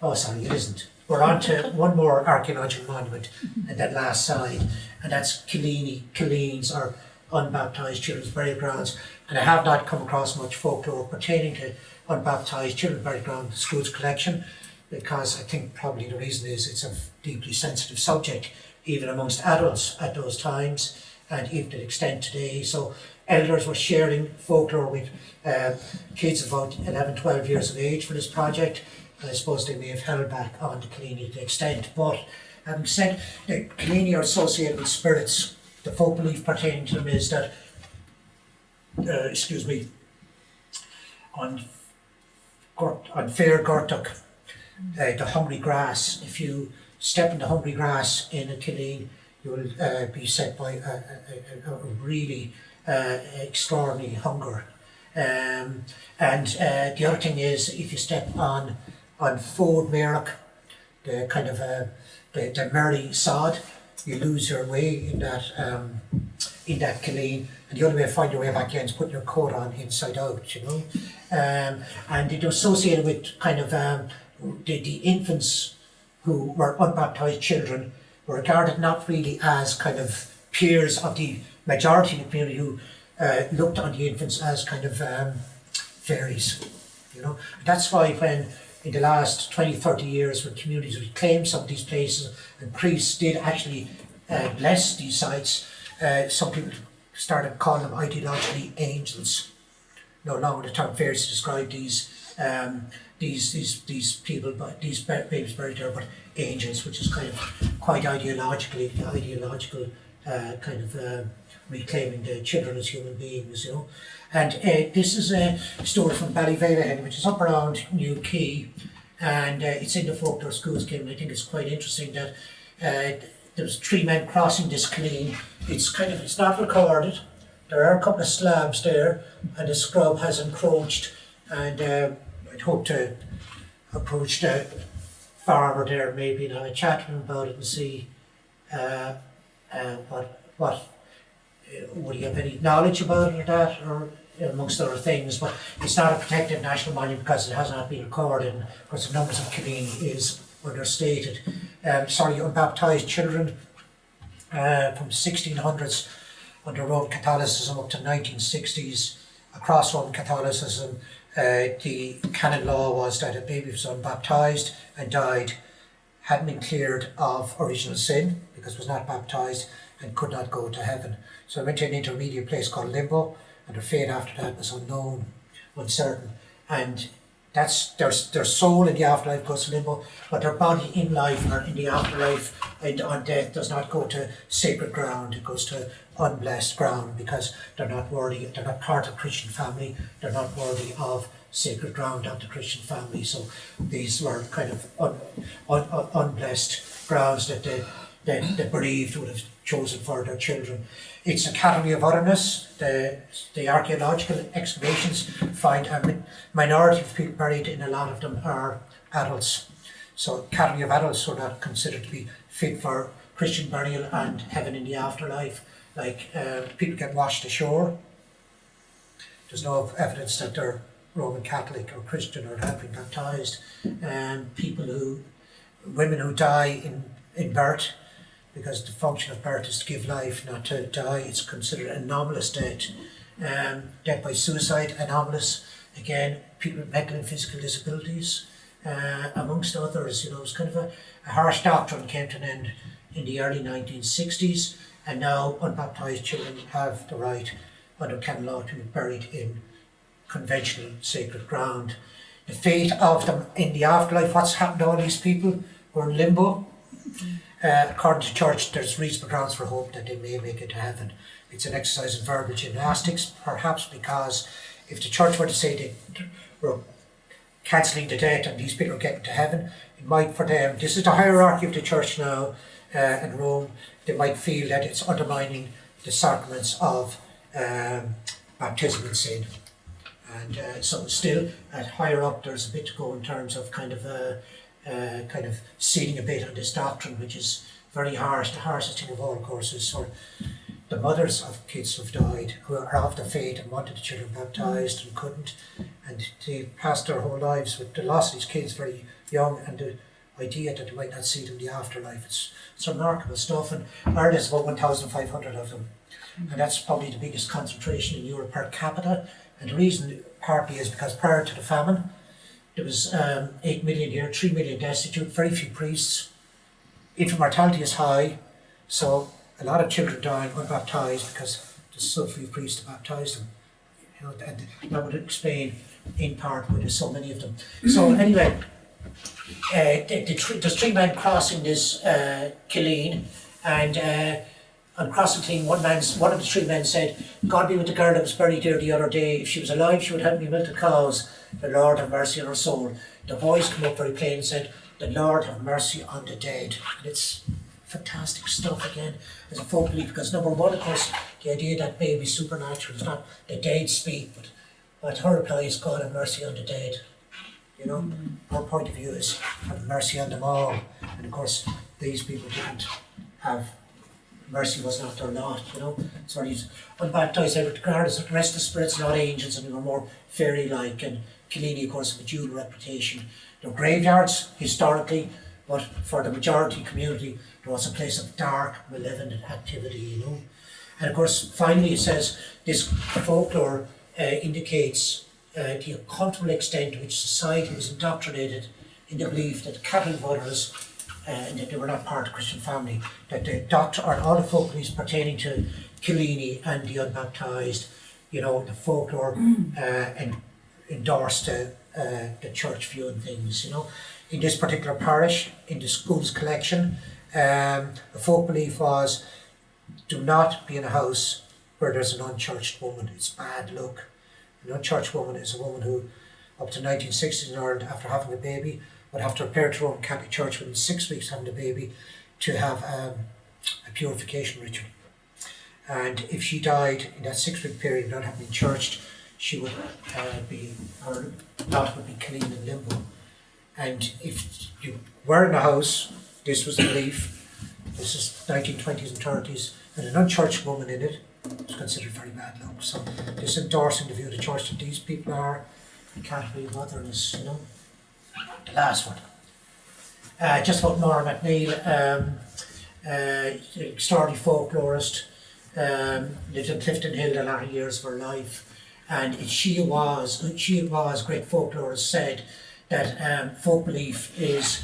Oh, sorry, it isn't. we're on to one more archaeological monument at that last side, and that's Killeen's or unbaptised children's burial grounds. And I have not come across much folklore pertaining to unbaptised children's burial ground in the school's collection, because I think probably the reason is it's a deeply sensitive subject, even amongst adults at those times, and even to the extent today. So elders were sharing folklore with kids about 11, 12 years of age for this project, and I suppose they may have held back on the Killeeny to the extent. But having said, the Killeeny are associated with spirits. The folk belief pertaining to them is that, on Fair Gortuck, the hungry grass, if you step in the hungry grass in a Killeen, you will be set by a really extraordinary hunger. And the other thing is, if you step on Fode Merrick, the kind of the merry sod, you lose your way in that Killeen, and the only way to find your way back in is putting your coat on inside out, you know. And it was associated with kind of the infants who were unbaptised children were regarded not really as kind of peers of the majority of the community, who looked on the infants as kind of fairies, you know. And that's why when in the last 20, 30 years, when communities reclaimed some of these places and priests did actually bless these sites, some people started calling them ideologically angels. No longer the term fairies to describe these people, but these babies buried there, but angels, which is kind of quite ideological kind of reclaiming the children as human beings, you know. And this is a story from Ballyvalehead, which is up around New Quay, and it's in the folklore schools game. And I think it's quite interesting that there's 3 men crossing this Killeen. It's not recorded. There are a couple of slabs there, and the scrub has encroached, and I'd hope to approach the farmer there maybe and have a chat with him about it and see what would he have any knowledge about it or that, or amongst other things. But it's not a protected national monument because it has not been recorded, and of course the numbers of Killeen is understated. Unbaptised children from 1600s under Roman Catholicism up to 1960s. Across Roman Catholicism, the canon law was that a baby was unbaptised and died hadn't been cleared of original sin because it was not baptised and could not go to heaven. So they went to an intermediate place called limbo, and their fate after that was unknown, uncertain. And that's their soul in the afterlife goes to limbo, but their body in life or in the afterlife and on death does not go to sacred ground. It goes to unblessed ground because they're not worthy, they're not part of the Christian family, they're not worthy of sacred ground of the Christian family. So these were kind of unblessed grounds that the bereaved would have chosen for their children. It's a category of otherness. The archaeological excavations find a minority of people buried in a lot of them are adults. So category of adults were not considered to be fit for Christian burial and heaven in the afterlife. Like people get washed ashore. There's no evidence that they're Roman Catholic or Christian or have been baptised. Women who die in birth, because the function of birth is to give life, not to die. It's considered an anomalous death. Death by suicide, anomalous. Again, people with mental and physical disabilities, amongst others. You know, it's kind of a harsh doctrine came to an end in the early 1960s, and now unbaptised children have the right under canon law to be buried in conventional sacred ground. The fate of them in the afterlife, what's happened to all these people who are in limbo? According to church, there's reasonable grounds for hope that they may make it to heaven. It's an exercise in verbal gymnastics, perhaps because if the church were to say they were cancelling the debt and these people are getting to heaven, it might for them, this is the hierarchy of the church now in Rome, they might feel that it's undermining the sacraments of baptism and sin. And so still at higher up there's a bit to go in terms of kind of ceding a bit on this doctrine, which is very harsh. The harshest thing of all, of course, is for the mothers of kids who've died, who are of the faith and wanted the children baptised and couldn't, and they passed their whole lives with the loss of these kids very young, and the idea that they might not see them in the afterlife. It's remarkable stuff, and Ireland has about 1,500 of them, and that's probably the biggest concentration in Europe per capita. And the reason partly is because prior to the famine, there was 8 million here, 3 million destitute, very few priests. Infant mortality is high, so a lot of children dying unbaptized because there's so few priests to baptize them. You know, and that would explain in part why there's so many of them. So anyway, there's 3 men crossing this Killeen, and on crossing Killeen, one of the 3 men said, "God be with the girl that was buried here the other day. If she was alive, she would help me milk the cows. The Lord have mercy on her soul." The voice came up very plain and said, "The Lord have mercy on the dead." And it's fantastic stuff again as a folk belief, because number one, of course, the idea that baby's supernatural is not the dead speak, but what her reply is, "God have mercy on the dead." You know, our point of view is have mercy on them all. And of course, these people didn't have mercy, was not their lot, you know. So these unbaptized, they were regarded as the rest of the spirits, not angels, and they were more fairy-like. And Killeen, of course, have a dual reputation. They're graveyards, historically, but for the majority community, there was a place of dark, malevolent activity, you know. And of course, finally, it says this folklore indicates the uncomfortable extent to which society was indoctrinated in the belief that cattle brothers and that they were not part of the Christian family, that the doctor or all the folk beliefs pertaining to Killeen and the unbaptized, you know, the folklore and endorsed the church view and things, you know. In this particular parish, in the school's collection, the folk belief was, do not be in a house where there's an unchurched woman. It's bad luck. An unchurched woman is a woman who, up to 1960s in Ireland, after having a baby, would have to repair to Roman Catholic Church within 6 weeks having the baby to have a purification ritual. And if she died in that 6-week period without having been churched, she would her lot would be clean in limbo. And if you were in a house, this was the belief, this is 1920s and 30s, and an unchurched woman in it was considered very bad luck. So this endorsing the view of the church that these people are category of otherness, you know. The last one. Just about Nora McNeil, extraordinary folklorist, lived in Clifton Hill the latter years of her life, and she was great folklorist, said that folk belief is,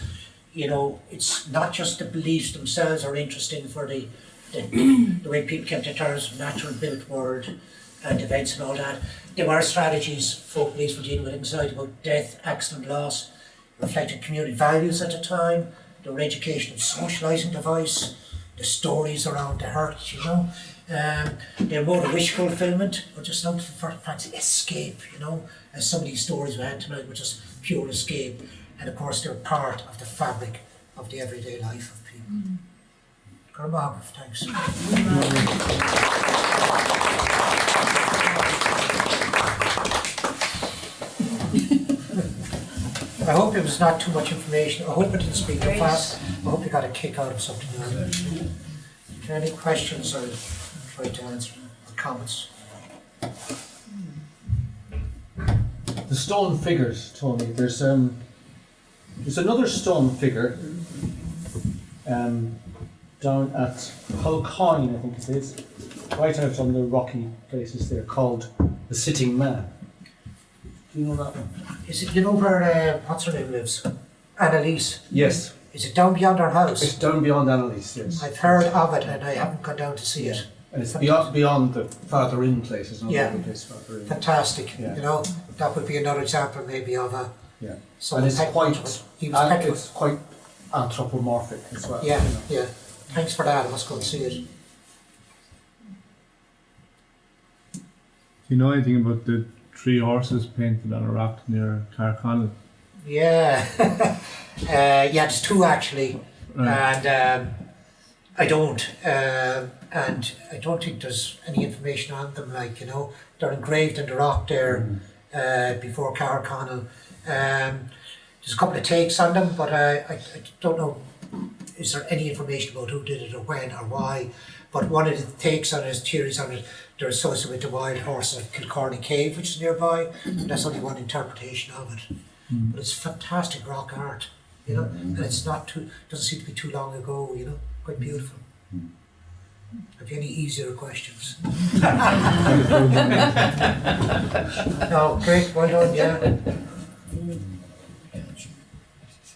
you know, it's not just the beliefs themselves are interesting for the way people came to terms with natural built world and events and all that. There were strategies folk beliefs were dealing with anxiety about death, accident, loss, reflected community values at the time. There were educational socialising device, the stories around the hurt, you know. They're more a wish fulfillment, or just not for fancy escape, you know, as some of these stories we had tonight were just pure escape. And of course they're part of the fabric of the everyday life of people. Garmagov, thanks. I hope it was not too much information. I hope it didn't speak too fast. I hope you got a kick out of something. If there are any questions, I'll try to answer them, or comments. The stone figures, Tony. There's another stone figure down at Hulcoin, I think it is, right out on the rocky places there, called the Sitting Man. Do you know that one? Is it, you know where, what's her name lives? Annalise. Yes. Is it down beyond our house? It's down beyond Annalise, yes. I've heard of it and I haven't gone down to see it. And it's beyond the farther in places, not the place farther in. Fantastic. Yeah. You know, that would be another example maybe of a... Yeah. And it's quite anthropomorphic as well. Yeah, you know. yeah. Thanks for that. I must go and see it. Do you know anything about the 3 horses painted on a rock near Carconnell? Yeah. Yeah, there's 2 actually. Right. And I don't. And I don't think there's any information on them, like, you know. They're engraved in the rock there before Carconnell. There's a couple of takes on them, but I don't know, is there any information about who did it or when or why? But one of the takes on it, theories on it, they're associated with the wild horse at Kilcorny Cave, which is nearby. And that's only one interpretation of it. But it's fantastic rock art. you know, and it's not too, doesn't seem to be too long ago, you know, quite beautiful. Have you any easier questions? No, great, well done, yeah.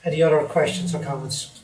Any other questions or comments?